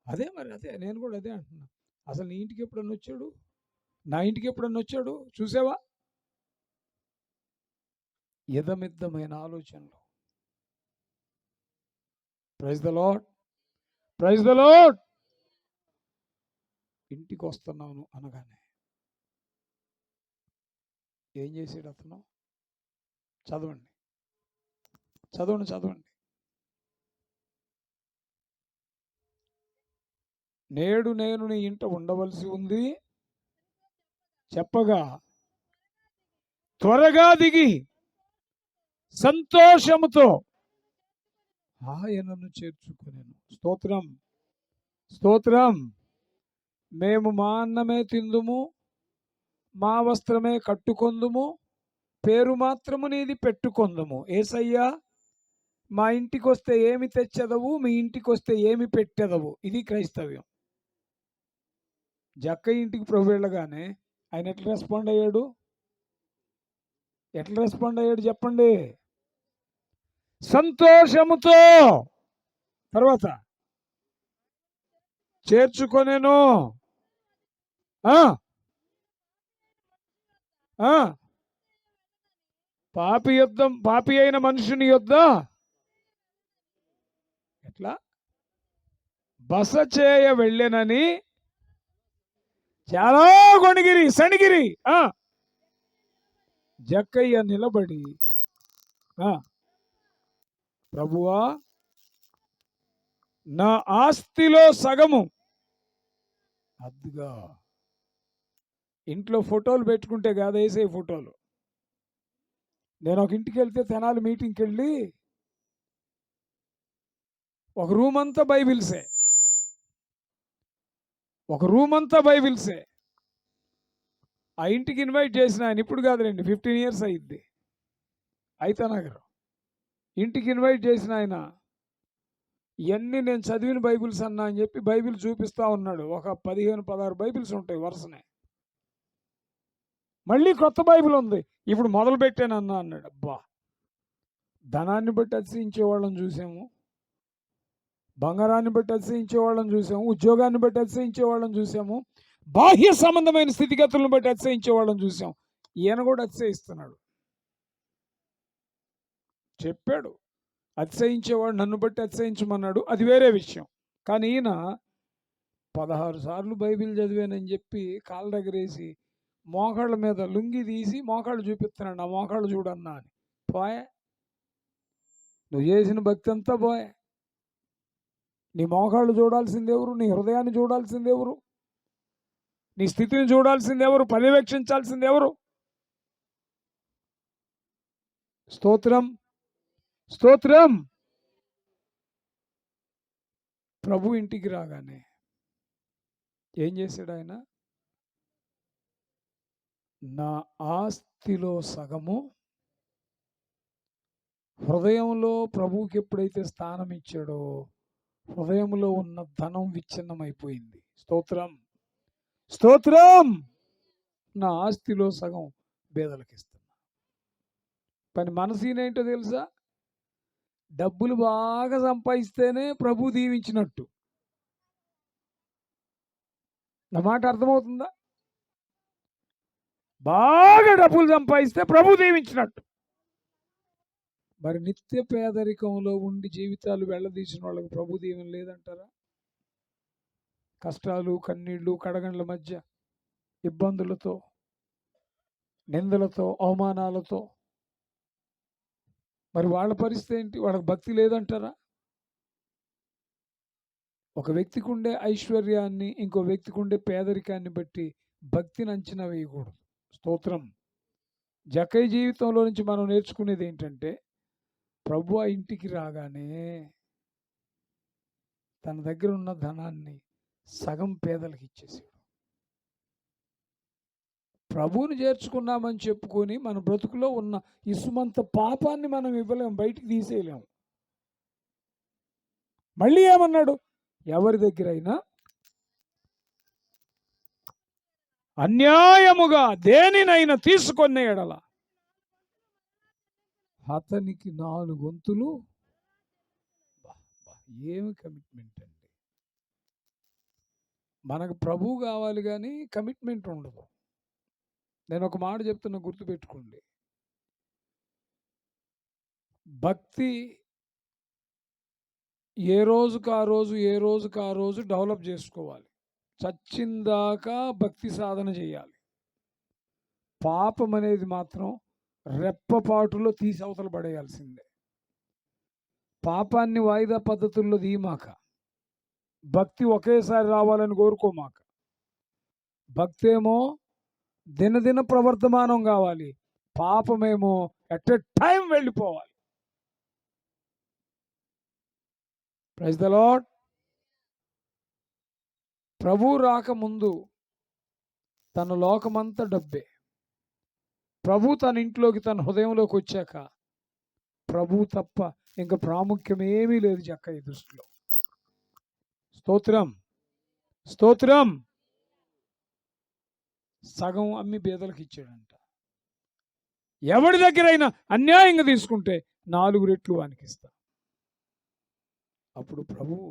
అదే మరి, అదే నేను కూడా అదే అంటున్నా. అసలు నీ ఇంటికి ఎప్పుడన్నా వచ్చాడు? నా ఇంటికి ఎప్పుడన్నా వచ్చాడు? చూసావా? యథమిద్దమైన ఆలోచనలు. Praise the lord, praise the lord. ఇంటికి వస్తున్నాను అనగానే ఏం చేసాడు అతను? చదవండి చదవండి చదవండి. నేడు నేను నీ ఇంట ఉండవలసి ఉంది చెప్పగా త్వరగా దిగి సంతోషముతో ఆయనను చేర్చుకొనెను. స్తోత్రం, స్తోత్రం. మేము మా అన్నమే తిందుము, మా వస్త్రమే కట్టుకొందుము, పేరు మాత్రము నీది పెట్టుకొందుము. యేసయ్యా, మా ఇంటికొస్తే ఏమి తెచ్చెదవు, మీ ఇంటికొస్తే ఏమి పెట్టెదవు. ఇది క్రైస్తవ్యం. జక్కయ్య ఇంటికి ప్రభు వెళ్ళగానే ఆయన ఎట్లా రెస్పాండ్ అయ్యాడు? ఎట్లా రెస్పాండ్ అయ్యాడు చెప్పండి? సంతోషముతో. తర్వాత చేర్చుకొనెను. ఆ, ఆ, పాపి అయిన మనుషుని యొద్ద ఎట్లా బస చేయ వెళ్ళెనని చాలా గొణిగిరి సణిగిరి. జక్కయ్య నిలబడి, ప్రభువా, నా ఆస్తిలో సగము. అద్దుగా ఇంట్లో ఫోటోలు పెట్టుకుంటే కాదు, వేసే ఫోటోలు. నేను ఒక ఇంటికి వెళ్తే తెనాలి మీటింగ్కి వెళ్ళి ఒక రూమ్ అంతా బైబిల్సే, ఒక రూమ్ అంతా బైబిల్సే. ఆ ఇంటికి ఇన్వైట్ చేసిన ఆయన, ఇప్పుడు కాదులేండి 15 years అయ్యిద్ది, అయితనగర్. ఇంటికి ఇన్వైట్ చేసిన ఆయన, ఇవన్నీ నేను చదివిన బైబిల్స్ అన్నా అని చెప్పి బైబిల్ చూపిస్తా ఉన్నాడు. ఒక 15-16 బైబిల్స్ ఉంటాయి వరుసనే. మళ్ళీ కొత్త బైబిల్ ఉంది, ఇప్పుడు మొదలు పెట్టానన్నా అన్నాడు. అబ్బా, ధనాన్ని బట్టి అతిశయించే వాళ్ళని చూసాము, బంగారాన్ని బట్టి అతిశయించే వాళ్ళని చూసాము, ఉద్యోగాన్ని బట్టి అతిశయించే వాళ్ళని చూసాము, బాహ్య సంబంధమైన స్థితిగతులను బట్టి అతిశయించే వాళ్ళని చూసాం. ఈయన కూడా అతిశయిస్తున్నాడు. చెప్పాడు, అతిశయించేవాడు నన్ను బట్టి అతిశయించమన్నాడు, అది వేరే విషయం. కానీ ఈయన 16 సార్లు బైబిల్ చదివానని చెప్పి కాళ్ళ దగ్గరేసి మోకాళ్ళ మీద లుంగి తీసి మోకాళ్ళు చూపిస్తున్నాడు. నా మోకాళ్ళు చూడన్నా అని. పోయే, నువ్వు చేసిన భక్తి అంతా పోయే. నీ మోకాళ్ళు చూడాల్సింది ఎవరు? నీ హృదయాన్ని చూడాల్సింది ఎవరు? నీ స్థితిని చూడాల్సింది ఎవరు? పర్యవేక్షించాల్సింది ఎవరు? స్తోత్రం, స్తోత్రం. ప్రభు ఇంటికి రాగానే ఏం చేశాడు ఆయన? నా ఆస్తిలో సగము. హృదయంలో ప్రభువుకి ఎప్పుడైతే స్థానం ఇచ్చాడో హృదయంలో ఉన్న ధనం విచ్ఛిన్నమైపోయింది. స్తోత్రం, స్తోత్రం. నా ఆస్తిలో సగం పేదలకు ఇస్తున్నా. పని మనసీనేంటో తెలుసా? డబ్బులు బాగా సంపాదిస్తేనే ప్రభు దీవించినట్టు. నా మాట అర్థమవుతుందా? బాగా డబ్బులు సంపాదిస్తే ప్రభు దీవించినట్టు. మరి నిత్య పేదరికంలో ఉండి జీవితాలు వెళ్ళదీసిన వాళ్ళకి ప్రభు దీవెన లేదంటారా? కష్టాలు, కన్నీళ్లు, కడగండ్ల మధ్య, ఇబ్బందులతో, నిందలతో, అవమానాలతో మరి వాళ్ళ పరిస్థితి ఏంటి? వాళ్ళకి భక్తి లేదంటారా? ఒక వ్యక్తికి ఉండే ఐశ్వర్యాన్ని ఇంకో వ్యక్తికి ఉండే పేదరికాన్ని బట్టి భక్తిని అంచనా వేయకూడదు. స్తోత్రం. జక్కయ్య జీవితంలో నుంచి మనం నేర్చుకునేది ఏంటంటే, ప్రభు ఆ ఇంటికి రాగానే తన దగ్గర ఉన్న ధనాన్ని సగం పేదలకు ఇచ్చేసాడు. ప్రభువుని చేర్చుకున్నామని చెప్పుకొని మన బ్రతుకులో ఉన్న ఇసుమంత పాపాన్ని మనం ఇవ్వలేము, బయటికి తీసేయలేము. మళ్ళీ ఏమన్నాడు? ఎవరి దగ్గరైనా అన్యాయముగా దేనినైనా తీసుకొన్న ఎడల అతనికి 4 వంతులు. ఏమి కమిట్మెంట్ అండి! మనకు ప్రభువు కావాలి కానీ కమిట్మెంట్ ఉండదు. నేను ఒక మాట చెప్తున్నా, గుర్తుపెట్టుకోండి. భక్తి ఏ రోజుకు ఆ రోజు డెవలప్ చేసుకోవాలి. చచ్చిందాకా భక్తి సాధన చేయాలి. పాపం అనేది మాత్రం రెప్పపాటులో తీసి అవతల పడేయాల్సిందే. పాపాన్ని వాయిదా పద్ధతుల్లో తీయమాక. భక్తి ఒకేసారి రావాలని కోరుకోమాక. భక్తి ఏమో దినదిన ప్రవర్తమానం కావాలి, పాపమేమో ఎట్ ఎ టైం వెళ్ళిపోవాలి. Praise the Lord. ప్రభు రాకముందు తన లోకమంతా డబ్బే. ప్రభు తన ఇంట్లోకి, తన హృదయంలోకి వచ్చాక ప్రభు తప్ప ఇంకా ప్రాముఖ్యం ఏమీ లేదు జక్కయ్య దృష్టిలో. స్తోత్రం, స్తోత్రం. సగం అమ్మి బీదలకు ఇచ్చాడంట. ఎవడి దగ్గరైనా అన్యాయంగా తీసుకుంటే 4 రెట్లు వానికి ఇస్తా. అప్పుడు ప్రభువు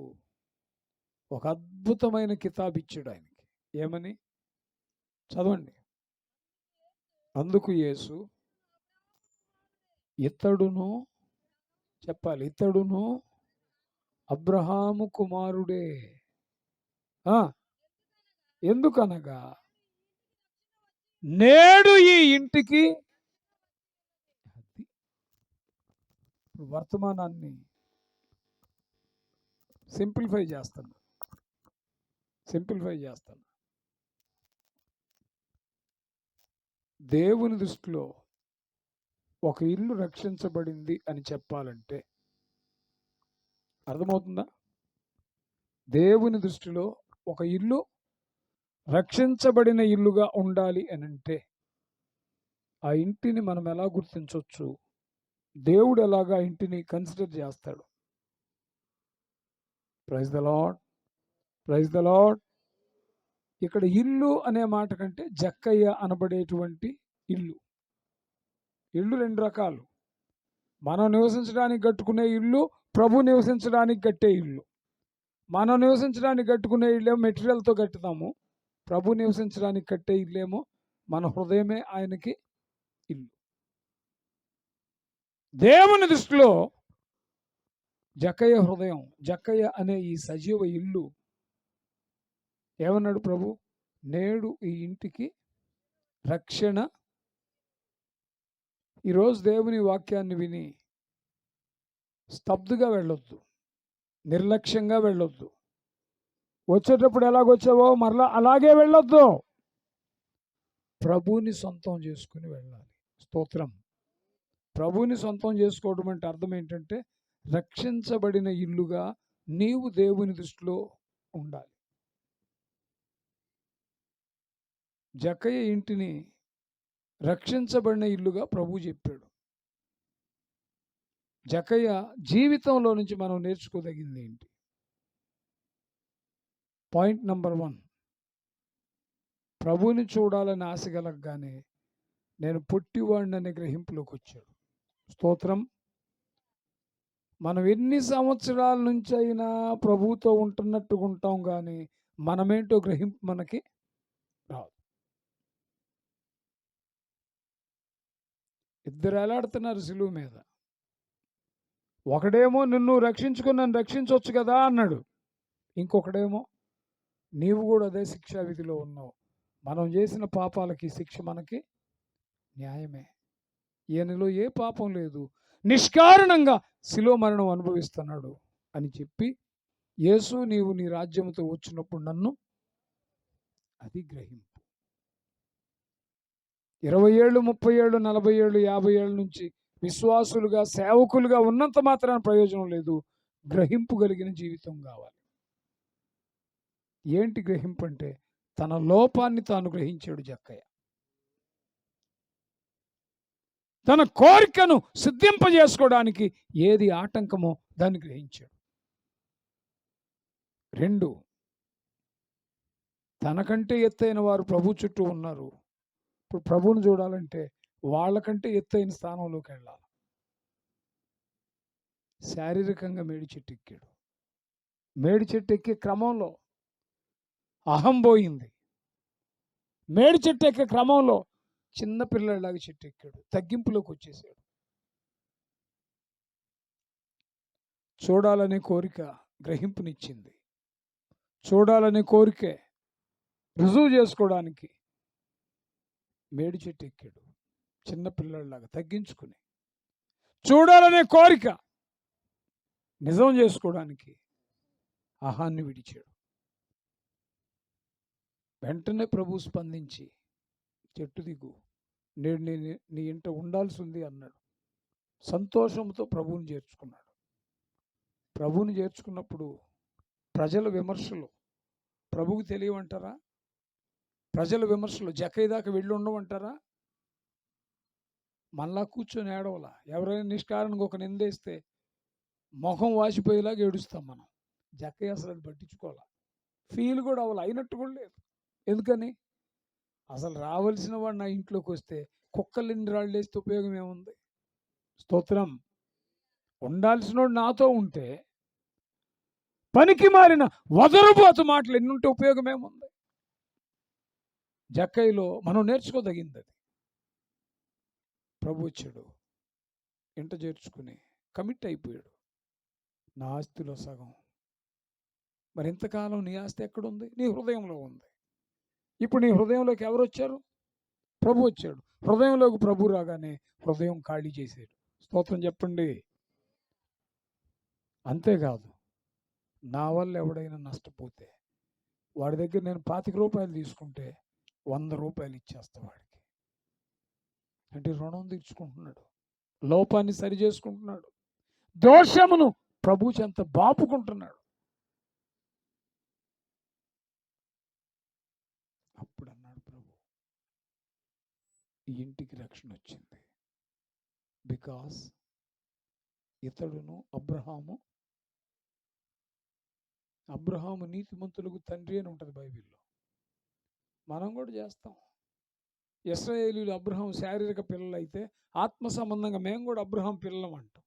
ఒక అద్భుతమైన కితాబు ఇచ్చాడు ఆయనకి. ఏమని? చదవండి. అందుకు యేసు, ఇతడును, చెప్పాలి, ఇతడును అబ్రహాము కుమారుడే. ఎందుకనగా నేడు ఈ ఇంటికి, వర్తమానాన్ని సింప్లిఫై చేస్తాను. దేవుని దృష్టిలో ఒక ఇల్లు రక్షించబడింది అని చెప్పాలంటే, అర్థమవుతుందా? దేవుని దృష్టిలో ఒక ఇల్లు రక్షించబడిన ఇల్లుగా ఉండాలి అని అంటే ఆ ఇంటిని మనం ఎలా గుర్తించవచ్చు? దేవుడు ఎలాగా ఇంటిని కన్సిడర్ చేస్తాడు? Praise the lord, praise the lord. ఇక్కడ ఇల్లు అనే మాట కంటే జక్కయ్య అనబడేటువంటి ఇల్లు. ఇల్లు 2 రకాలు. మనం నివసించడానికి కట్టుకునే ఇల్లు, ప్రభు నివసించడానికి కట్టే ఇల్లు. మనం నివసించడానికి కట్టుకునే ఇల్లేమో మెటీరియల్తో కట్టుతాము. ప్రభు నివసించడానికి కట్టే ఇల్లేమో మన హృదయమే ఆయనకి ఇల్లు. దేవుని దృష్టిలో జక్కయ్య హృదయం, జక్కయ్య అనే ఈ సజీవ ఇల్లు ఏమన్నాడు ప్రభు? నేడు ఈ ఇంటికి రక్షణ. ఈరోజు దేవుని వాక్యాన్ని విని స్తబ్దుగా వెళ్ళొద్దు, నిర్లక్ష్యంగా వెళ్ళొద్దు. వచ్చేటప్పుడు ఎలాగొచ్చావో మరలా అలాగే వెళ్ళొద్దు. ప్రభుని సొంతం చేసుకుని వెళ్ళాలి. స్తోత్రం. ప్రభుని సొంతం చేసుకోవడం అంటే అర్థం ఏంటంటే రక్షించబడిన ఇల్లుగా నీవు దేవుని దృష్టిలో ఉండాలి. జక్కయ్య ఇంటిని రక్షించబడిన ఇల్లుగా ప్రభు చెప్పాడు. జక్కయ్య జీవితంలో నుంచి మనం నేర్చుకోదగింది ఏంటి? పాయింట్ నంబర్ 1, ప్రభుని చూడాలని ఆశ కలగగానే నేను పొట్టివాడిననే గ్రహింపులోకి వచ్చాడు. స్తోత్రం. మనం ఎన్ని సంవత్సరాల నుంచి అయినా ప్రభువుతో ఉంటున్నట్టుగా ఉంటాం, కానీ మనమేంటో గ్రహింపు మనకి రాదు. ఇద్దరు ఎలాడుతున్నారు సిలువ మీద. ఒకడేమో నిన్ను రక్షించుకుని నన్ను రక్షించవచ్చు కదా అన్నాడు. ఇంకొకడేమో నీవు కూడా అదే శిక్షా విధిలో ఉన్నావు, మనం చేసిన పాపాలకి శిక్ష మనకి న్యాయమే, ఈయనలో ఏ పాపం లేదు, నిష్కారణంగా శిలువ మరణం అనుభవిస్తున్నాడు అని చెప్పి, యేసు నీవు నీ రాజ్యంతో వచ్చినప్పుడు నన్ను, అది గ్రహింపు. 20 ఏళ్ళు, 30 ఏళ్ళు, 40 ఏళ్ళు, 50 ఏళ్ళ నుంచి విశ్వాసులుగా, సేవకులుగా ఉన్నంత మాత్రాన ప్రయోజనం లేదు. గ్రహింపు కలిగిన జీవితం కావాలి. ఏంటి గ్రహింపు అంటే? తన లోపాన్ని తాను గ్రహించాడు జక్కయ్య. తన కోరికను సిద్ధింపజేసుకోవడానికి ఏది ఆటంకమో దాన్ని గ్రహించాడు. 2, తనకంటే ఎత్తైన వారు ప్రభు చుట్టూ ఉన్నారు. ఇప్పుడు ప్రభువుని చూడాలంటే వాళ్ళకంటే ఎత్తైన స్థానంలోకి వెళ్ళాలి. శారీరకంగా మేడి చెట్టు ఎక్కాడు. మేడి చెట్టు ఎక్కే క్రమంలో అహం పోయింది. మేడి చెట్టు ఎక్కే క్రమంలో చిన్న పిల్లలాగా చెట్టు ఎక్కాడు, తగ్గింపులోకి వచ్చేసాడు. చూడాలనే కోరిక గ్రహింపునిచ్చింది. చూడాలనే కోరికే రుజువు చేసుకోవడానికి మేడి చెట్టు ఎక్కాడు, చిన్న పిల్లలాగా తగ్గించుకుని. చూడాలనే కోరిక నిజం చేసుకోవడానికి అహాన్ని విడిచాడు. వెంటనే ప్రభు స్పందించి, చెట్టు దిగు, నేడు నీ ఇంట ఉండాల్సి ఉంది అన్నాడు. సంతోషంతో ప్రభువుని చేర్చుకున్నాడు. ప్రభువుని చేర్చుకున్నప్పుడు ప్రజల విమర్శలు ప్రభువుకు తెలియవంటారా? ప్రజల విమర్శలు జక్కయ్య దాకా వెళ్ళి ఉండవంటారా? మళ్ళా కూర్చొని ఏడవలా. ఎవరైనా నిష్కారణంగా ఒక నిందేస్తే మొహం వాసిపోయేలాగా ఏడుస్తాం మనం. జక్కయ్య అసలు అది పట్టించుకోవాలా, ఫీల్ కూడా అవ్వాలి, అయినట్టు కూడా లేదు. ఎందుకని? అసలు రావాల్సిన వాడు నా ఇంట్లోకి వస్తే కుక్కలు ఎన్ని రాళ్ళు వేస్తే ఉపయోగం ఏముంది? స్తోత్రం. ఉండాల్సినోడు నాతో ఉంటే పనికి మారిన వదరుబాతు మాటలు ఎన్నుంటే ఉపయోగం ఏముంది? జక్కయ్యలో మనం నేర్చుకోదగింది అది. ప్రభు వచ్చాడు, ఇంట చేర్చుకుని కమిట్ అయిపోయాడు. నా ఆస్తిలో సగం. మరి ఇంతకాలం నీ ఆస్తి ఎక్కడుంది? నీ హృదయంలో ఉంది. ఇప్పుడు నీ హృదయంలోకి ఎవరు వచ్చారు? ప్రభు వచ్చాడు. హృదయంలోకి ప్రభు రాగానే హృదయం ఖాళీ చేశాడు. స్తోత్రం చెప్పండి. అంతేకాదు, నా వల్ల ఎవడైనా నష్టపోతే వాడి దగ్గర నేను 25 రూపాయలు తీసుకుంటే 100 రూపాయలు ఇచ్చేస్తా వాడికి. అంటే రుణం తీర్చుకుంటున్నాడు, లోపాన్ని సరి చేసుకుంటున్నాడు, దోషమును ప్రభు చెంత బాపుకుంటున్నాడు. అప్పుడు అన్నాడు ప్రభు, ఈ ఇంటికి రక్షణ వచ్చింది. బికాస్ ఇతడును అబ్రహాము నీతిమంతులకు తండ్రి అని ఉంటుంది బైబిల్లో. మనం కూడా చేస్తాం. ఇశ్రాయేలీయులు అబ్రహాం శారీరక పిల్లలు అయితే ఆత్మ సంబంధంగా మేము కూడా అబ్రహాం పిల్లలం అంటాం.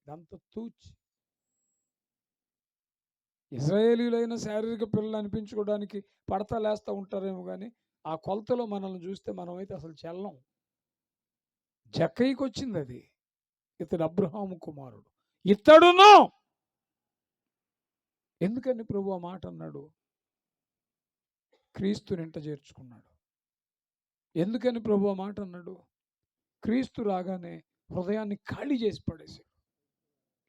ఇదంతా తూచి. ఇశ్రాయేలీయులైన శారీరక పిల్లలు అనిపించుకోవడానికి పడతలేస్తూ ఉంటారేమో కానీ ఆ కొలతలో మనల్ని చూస్తే మనమైతే అసలు చెల్లం. జక్కయ్యకి వచ్చింది అది. ఇతడు అబ్రహాము కుమారుడు, ఇతడును. ఎందుకని ప్రభు ఆ మాట అన్నాడు? క్రీస్తుని ఇంట చేర్చుకున్నాడు. ఎందుకని ప్రభు ఆ మాట అన్నాడు? క్రీస్తు రాగానే హృదయాన్ని ఖాళీ చేసి పడేశాడు.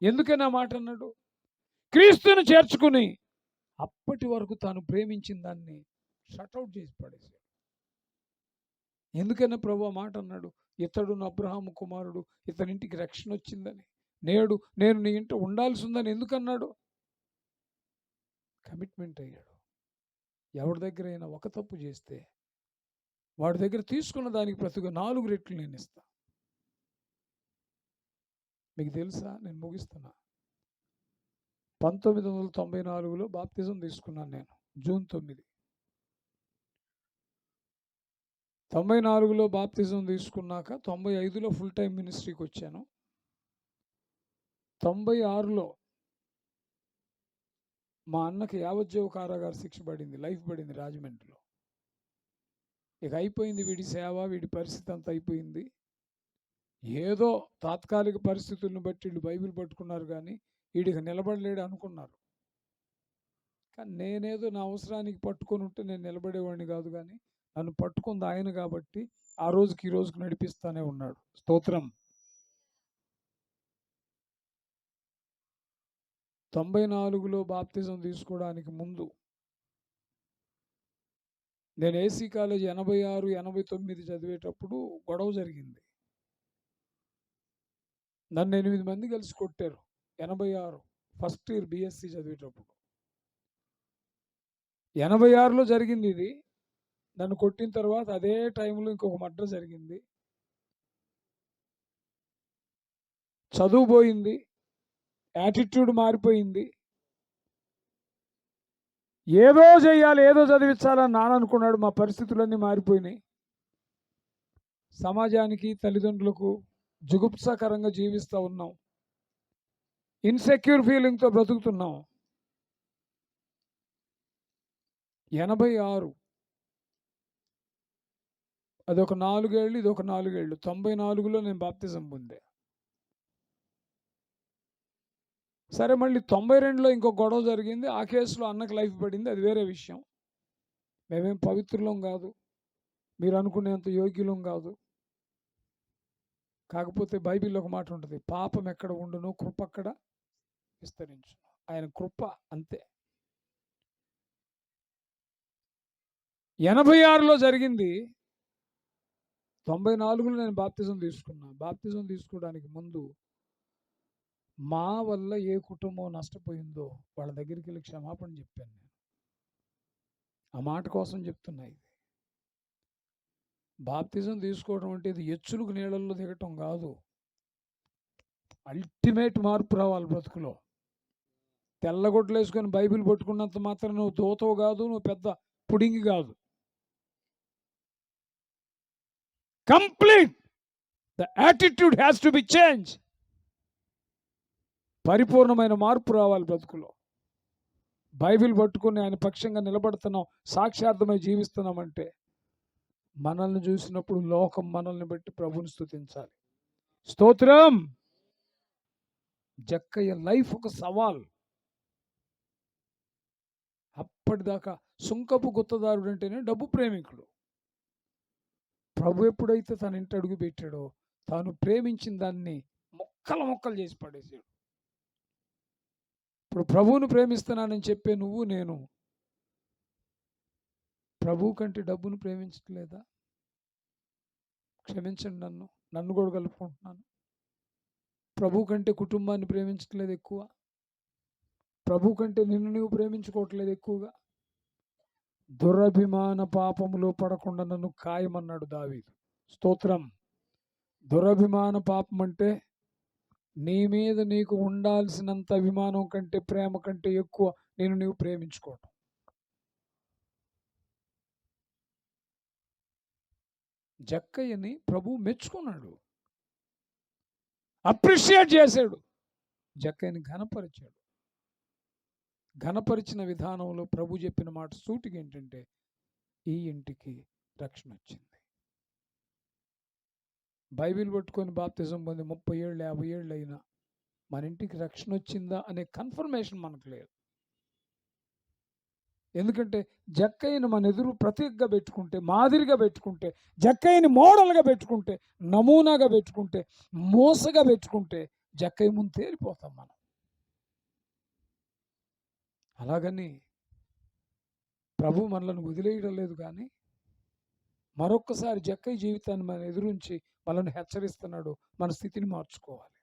ఎందుకని ఆ మాట అన్నాడు? క్రీస్తుని చేర్చుకుని అప్పటి వరకు తాను ప్రేమించిన దాన్ని షట్అవుట్ చేసి పడేశాడు. ఎందుకని ప్రభు ఆ మాట అన్నాడు? ఇతడును అబ్రహాము కుమారుడు, ఇతనింటికి రక్షణ వచ్చిందని, నేడు నేను నీ ఇంట ఉండాల్సి ఉందని ఎందుకన్నాడు? కమిట్మెంట్ అయ్యాడు. ఎవరి దగ్గర అయినా ఒక తప్పు చేస్తే వాడి దగ్గర తీసుకున్న దానికి ప్రతిగా 4 రెట్లు నేను ఇస్తా. మీకు తెలుసా? నేను ముగిస్తున్నా. 1994లో బాప్తిజం తీసుకున్నాను నేను, జూన్ 9. 94లో బాప్తిజం తీసుకున్నాక 95లో ఫుల్ టైం మినిస్ట్రీకి వచ్చాను. 96లో మా అన్నకి యావజ్జీవ కారాగార శిక్ష పడింది, లైఫ్ పడింది రాజమండ్రిలో. ఇక అయిపోయింది వీడి సేవ, వీడి పరిస్థితి అంతా అయిపోయింది. ఏదో తాత్కాలిక పరిస్థితులను బట్టి వీళ్ళు బైబిల్ పట్టుకున్నారు కానీ వీడికి నిలబడలేడు అనుకున్నారు. కానీ నేనేదో నా అవసరానికి పట్టుకొని ఉంటే నేను నిలబడేవాడిని కాదు, కానీ నన్ను పట్టుకుంది ఆయన కాబట్టి ఆ రోజుకి ఈ రోజుకి నడిపిస్తానే ఉన్నాడు. స్తోత్రం. 94లో బాప్తిజం తీసుకోవడానికి ముందు నేను ఏసీ కాలేజ్ 86, 89 చదివేటప్పుడు గొడవ జరిగింది. నన్ను 8 మంది కలిసి కొట్టారు. 86 ఫస్ట్ ఇయర్ బీఎస్సీ చదివేటప్పుడు 86లో జరిగింది ఇది. నన్ను కొట్టిన తర్వాత అదే టైంలో ఇంకొక మర్డర్ జరిగింది. చదువు పోయింది, యాటిట్యూడ్ మారిపోయింది. ఏదో చెయ్యాలి, ఏదో చదివించాలని నాన్న అనుకున్నాడు. మా పరిస్థితులన్నీ మారిపోయినాయి. సమాజానికి, తల్లిదండ్రులకు జుగుప్సాకరంగా జీవిస్తూ ఉన్నాం. ఇన్సెక్యూర్ ఫీలింగ్తో బ్రతుకుతున్నాం. 86 అదొక 4 ఏళ్ళు, ఇదొక 4 ఏళ్ళు. 94లో నేను బాప్తిజం పొందా. సరే, మళ్ళీ 92లో ఇంకో గొడవ జరిగింది. ఆ కేసులో అన్నకు లైఫ్ పడింది, అది వేరే విషయం. మేమేం పవిత్రులం కాదు, మీరు అనుకునేంత యోగ్యులం కాదు. కాకపోతే బైబిల్లో ఒక మాట ఉంటుంది, పాపం ఎక్కడ ఉండునో కృప అక్కడ విస్తరించును. ఆయన కృప అంతే. 86లో జరిగింది. 94లో నేను బాప్తిజం తీసుకున్నా. బాప్తిజం తీసుకోవడానికి ముందు మా వల్ల ఏ కుటుంబం నష్టపోయిందో వాళ్ళ దగ్గరికి వెళ్ళి క్షమాపణ చెప్పాను నేను. ఆ మాట కోసం చెప్తున్నా ఇది. బాప్తిజం తీసుకోవడం అంటే ఇది ఎచ్చులకు నీళ్ళల్లో దిగటం కాదు. అల్టిమేట్ మార్పు రావాలి బ్రతుకులో. తెల్లగొడ్లు వేసుకొని బైబిల్ పట్టుకున్నంత మాత్రం నువ్వు దోతవు కాదు, నువ్వు పెద్ద పుడింగి కాదు. Complete the attitude has to be change. పరిపూర్ణమైన మార్పు రావాలి బ్రతుకులో. బైబిల్ పట్టుకుని ఆయన పక్షంగా నిలబడుతున్నాం, సాక్షార్థమై జీవిస్తున్నామంటే మనల్ని చూసినప్పుడు లోకం మనల్ని బట్టి ప్రభుని స్తుతించాలి. స్తోత్రం. జక్కయ్య లైఫ్ ఒక సవాల్. అప్పటిదాకా సుంకపు గుత్తదారుడు అంటేనే డబ్బు ప్రేమికుడు. ప్రభు ఎప్పుడైతే తన ఇంటి అడుగు పెట్టాడో తాను ప్రేమించిన దాన్ని మొక్కలు చేసి పడేసాడు. ఇప్పుడు ప్రభువును ప్రేమిస్తున్నానని చెప్పే నువ్వు నేను ప్రభు కంటే డబ్బును ప్రేమించట్లేదా? క్షమించండి, నన్ను కూడా కలుపుకుంటున్నాను. ప్రభు కంటే కుటుంబాన్ని ప్రేమించట్లేదు ఎక్కువ. ప్రభు కంటే నిన్ను నువ్వు ప్రేమించుకోవట్లేదు ఎక్కువగా. దురభిమాన పాపములో పడకుండా నన్ను ఖాయమన్నాడు దావీదు. స్తోత్రం. దురభిమాన పాపం అంటే నీ మీద నీకు ఉండాల్సినంత అభిమానం కంటే, ప్రేమ కంటే ఎక్కువ నేను నీవు ప్రేమించుకోవటం. జక్కయ్యని ప్రభు మెచ్చుకున్నాడు, అప్రిషియేట్ చేశాడు, జక్కయ్యని ఘనపరిచాడు. ఘనపరిచిన విధానంలో ప్రభు చెప్పిన మాట సూటిగా ఏంటంటే ఈ ఇంటికి రక్షణ వచ్చింది. బైబిల్ పట్టుకొని బాప్తిజం పొంది 30 ఏళ్ళు 50 ఏళ్ళు అయినా మన ఇంటికి రక్షణ వచ్చిందా అనే కన్ఫర్మేషన్ మనకు లేదు. ఎందుకంటే జక్కయ్యను మన ఎదురు ప్రతీకగా పెట్టుకుంటే, మాదిరిగా పెట్టుకుంటే, జక్కయ్యని మోడల్గా పెట్టుకుంటే, నమూనాగా పెట్టుకుంటే, మోసగా పెట్టుకుంటే జక్కయ్య ముందు తేలిపోతాం మనం. అలాగని ప్రభు మనల్ని వదిలేయడం లేదు, కానీ మరొక్కసారి జక్కయ్య జీవితాన్ని మన ఎదురుంచి మనల్ని హెచ్చరిస్తున్నాడు. మన స్థితిని మార్చుకోవాలి.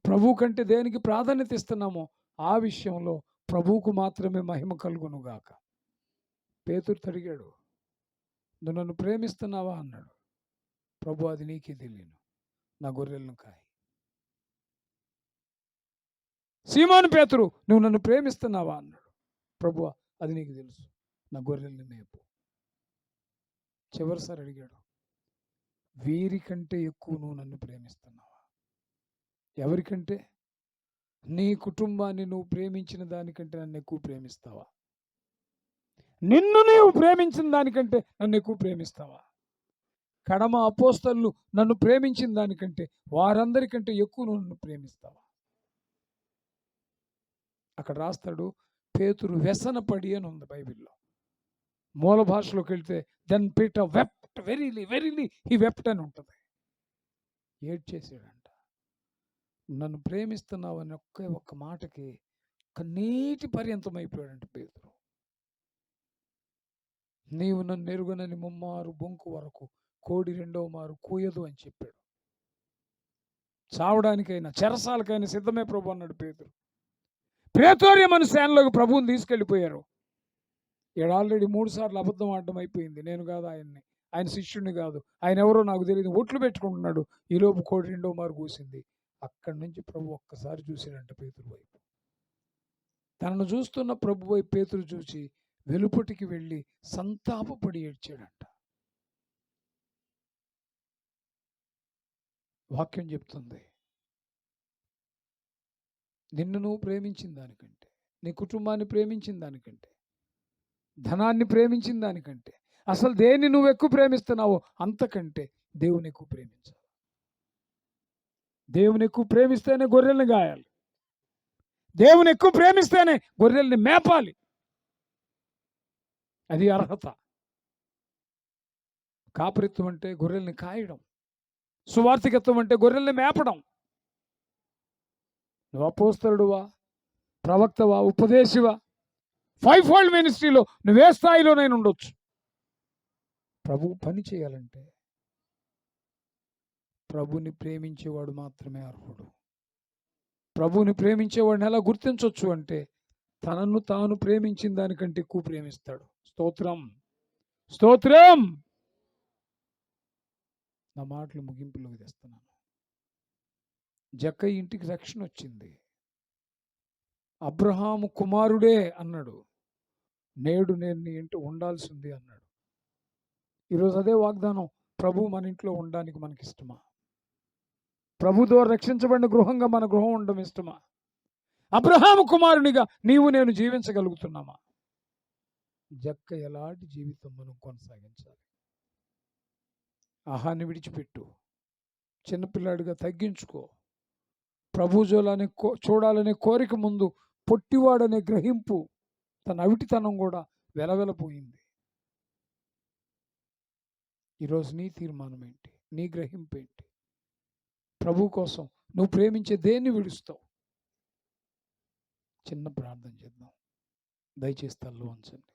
ప్రభు కంటే దేనికి ప్రాధాన్యత ఇస్తున్నామో ఆ విషయంలో ప్రభువుకు మాత్రమే మహిమ కలుగునుగాక. పేతురు అడిగాడు, నువ్వు నన్ను ప్రేమిస్తున్నావా అన్నాడు. ప్రభు, అది నీకే తెలియను, నా గొర్రెలను కాయి. సీమోను పేతురు, నువ్వు నన్ను ప్రేమిస్తున్నావా అన్నాడు. ప్రభు, అది నీకు తెలుసు, నా గొర్రెల్ని మేపు. చివరిసారి అడిగాడు, వీరికంటే ఎక్కువ నువ్వు నన్ను ప్రేమిస్తున్నావా? ఎవరికంటే? నీ కుటుంబాన్ని నువ్వు ప్రేమించిన దానికంటే నన్ను ఎక్కువ ప్రేమిస్తావా? నిన్ను నీవు ప్రేమించిన దానికంటే నన్ను ఎక్కువ ప్రేమిస్తావా? కడమ అపోస్తలులు నన్ను ప్రేమించిన దానికంటే వారందరికంటే ఎక్కువ నన్ను ప్రేమిస్తావా? అక్కడ రాస్తాడు, పేతురు వ్యసనపడి అని ఉంది బైబిల్లో. మూల భాషలోకి వెళ్తే then Peter wept, verily he wept అని ఉంటుంది. ఏడ్చేసాడంట. నన్ను ప్రేమిస్తున్నావు అని ఒక్క మాటకి కన్నీటి పర్యంతం అయిపోయాడంట పేతురు. నీవు నన్ను ఎరుగనని ముమ్మారు బొంకు వరకు కోడి 2వ మారు కూయదు అని చెప్పాడు. చావడానికైనా చెరసాలకైనా సిద్ధమే ప్రభు అన్నాడు పేతురు. ప్రేతోర్యం అనే సేనలోకి ప్రభువుని తీసుకెళ్ళిపోయారు. ఆల్రెడీ 3 సార్లు అబద్ధం ఆడడం అయిపోయింది. నేను కాదు ఆయన్ని, ఆయన శిష్యుడిని కాదు, ఆయన ఎవరో నాకు తెలియదు, ఒట్లు పెట్టుకుంటున్నాడు. ఈలోపు కోడి 2వ మారు కూసింది. అక్కడి నుంచి ప్రభు ఒక్కసారి చూసాడంట పేతురు వైపు. తనను చూస్తున్న ప్రభు వైపు పేతురు చూసి వెలుపటికి వెళ్ళి సంతాపపడి ఏడ్చాడంట. వాక్యం చెప్తుంది, నిన్ను నువ్వు ప్రేమించిన దానికంటే, నీ కుటుంబాన్ని ప్రేమించిన దానికంటే, ధనాన్ని ప్రేమించిన దానికంటే, అసలు దేన్ని నువ్వు ఎక్కువ ప్రేమిస్తున్నావో అంతకంటే దేవుని ఎక్కువ ప్రేమించాలి. దేవుని ఎక్కువ ప్రేమిస్తేనే గొర్రెల్ని గాయాలి. దేవుని ఎక్కువ ప్రేమిస్తేనే గొర్రెల్ని మేపాలి. అది అర్హత. కాపరిత్వం అంటే గొర్రెల్ని కాయడం, సువార్థికత్వం అంటే గొర్రెల్ని మేపడం. నువ్వు అపోస్తలుడువా, ప్రవక్తవా, ఉపదేశివా, 5-fold మినిస్ట్రీలో నువ్వే స్థాయిలోనైనా ఉండొచ్చు. ప్రభు పని చేయాలంటే ప్రభుని ప్రేమించేవాడు మాత్రమే అర్హుడు. ప్రభువుని ప్రేమించేవాడిని ఎలా గుర్తించవచ్చు అంటే తనను తాను ప్రేమించిన దానికంటే ఎక్కువ ప్రేమిస్తాడు. స్తోత్రం, స్తోత్రం. నా మాటలు ముగింపులోకి తెస్తున్నాను. జక్కయ్య ఇంటికి రక్షణ వచ్చింది. అబ్రహాము కుమారుడే అన్నాడు. నేడు నేను నీ ఇంట ఉండాల్సింది అన్నాడు. ఈరోజు అదే వాగ్దానం. ప్రభు మన ఇంట్లో ఉండడానికి మనకి ఇష్టమా? ప్రభు ద్వారా రక్షించబడిన గృహంగా మన గృహం ఉండడం ఇష్టమా? అబ్రహాము కుమారునిగా నీవు నేను జీవించగలుగుతున్నామా? జక్క ఎలాంటి జీవితం మనం కొనసాగించాలి? ఆహాన్ని విడిచిపెట్టు, చిన్నపిల్లాడిగా తగ్గించుకో. ప్రభు చూడాలనే కోరిక ముందు పొట్టివాడనే గ్రహింపు, తన అవిటితనం కూడా వెలవెలపోయింది. ఈరోజు నీ తీర్మానం ఏంటి? నీ గ్రహింపు ఏంటి? ప్రభు కోసం నువ్వు ప్రేమించే దేన్ని విడుస్తావు? చిన్న ప్రార్థన చేద్దాం. దయచేసి తల్లు వంచండి.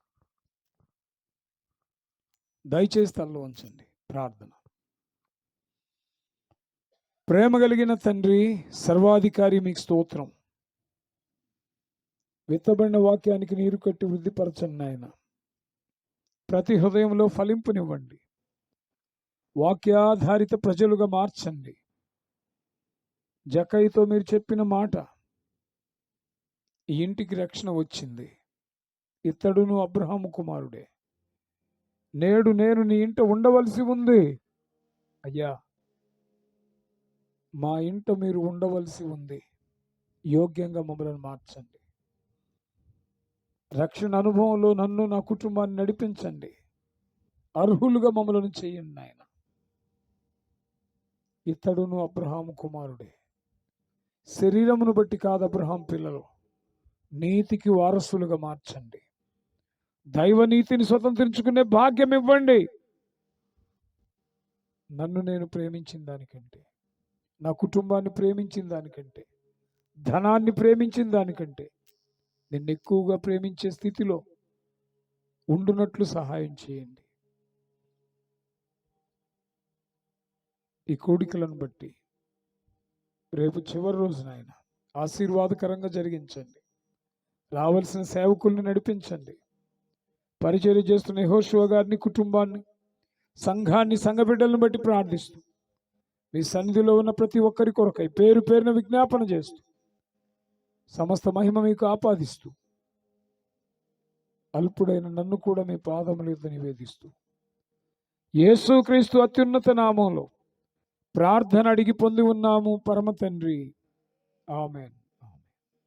దయచేసి తల్లు వంచండి. ప్రార్థన. ప్రేమ కలిగిన తండ్రి, సర్వాధికారి, మీకు స్తోత్రం. విత్తబడిన వాక్యానికి నీరు కట్టి వృద్ధిపరచండి నాయన. ప్రతి హృదయంలో ఫలింపునివ్వండి. వాక్యాధారిత ప్రజలుగా మార్చండి. జక్కయ్యతో మీరు చెప్పిన మాట, ఈ ఇంటికి రక్షణ వచ్చింది. ఇతడును అబ్రహాము కుమారుడే. నేడు నేను నీ ఇంట ఉండవలసి ఉంది. అయ్యా, మా ఇంట మీరు ఉండవలసి ఉంది. యోగ్యంగా మమ్మల్ని మార్చండి. రక్షణ అనుభవంలో నన్ను, నా కుటుంబాన్ని నడిపించండి. అర్హులుగా మమ్మల్ని చేయండి నాయన. ఇతడును అబ్రహాము కుమారుడే. శరీరమును బట్టి కాదు అబ్రహాం పిల్లలు, నీతికి వారసులుగా మార్చండి. దైవ నీతిని స్వతంత్రించుకునే భాగ్యం ఇవ్వండి. నన్ను నేను ప్రేమించిన దానికంటే, నా కుటుంబాన్ని ప్రేమించిన దానికంటే, ధనాన్ని ప్రేమించిన దానికంటే నిన్ను ఎక్కువగా ప్రేమించే స్థితిలో ఉండునట్లు సహాయం చేయండి. ఈ కోడికలను బట్టి రేపు చివరి రోజున ఆయన ఆశీర్వాదకరంగా జరిగించండి. రావాల్సిన సేవకుల్ని నడిపించండి. పరిచర్య చేస్తున్న యెహోషువ గారిని, కుటుంబాన్ని, సంఘాన్ని, సంఘ బిడ్డలను బట్టి ప్రార్థిస్తూ మీ సన్నిధిలో ఉన్న ప్రతి ఒక్కరి కొరకై పేరు పేరున విజ్ఞాపన చేస్తూ సమస్త మహిమ మీకు ఆపాదిస్తూ అల్పుడైన నన్ను కూడా మీ పాదముల యొద్ద నివేదిస్తూ యేసుక్రీస్తు అత్యున్నత నామంలో ప్రార్థన అడిగి పొంది ఉన్నాము పరమ తండ్రి. ఆమేన్.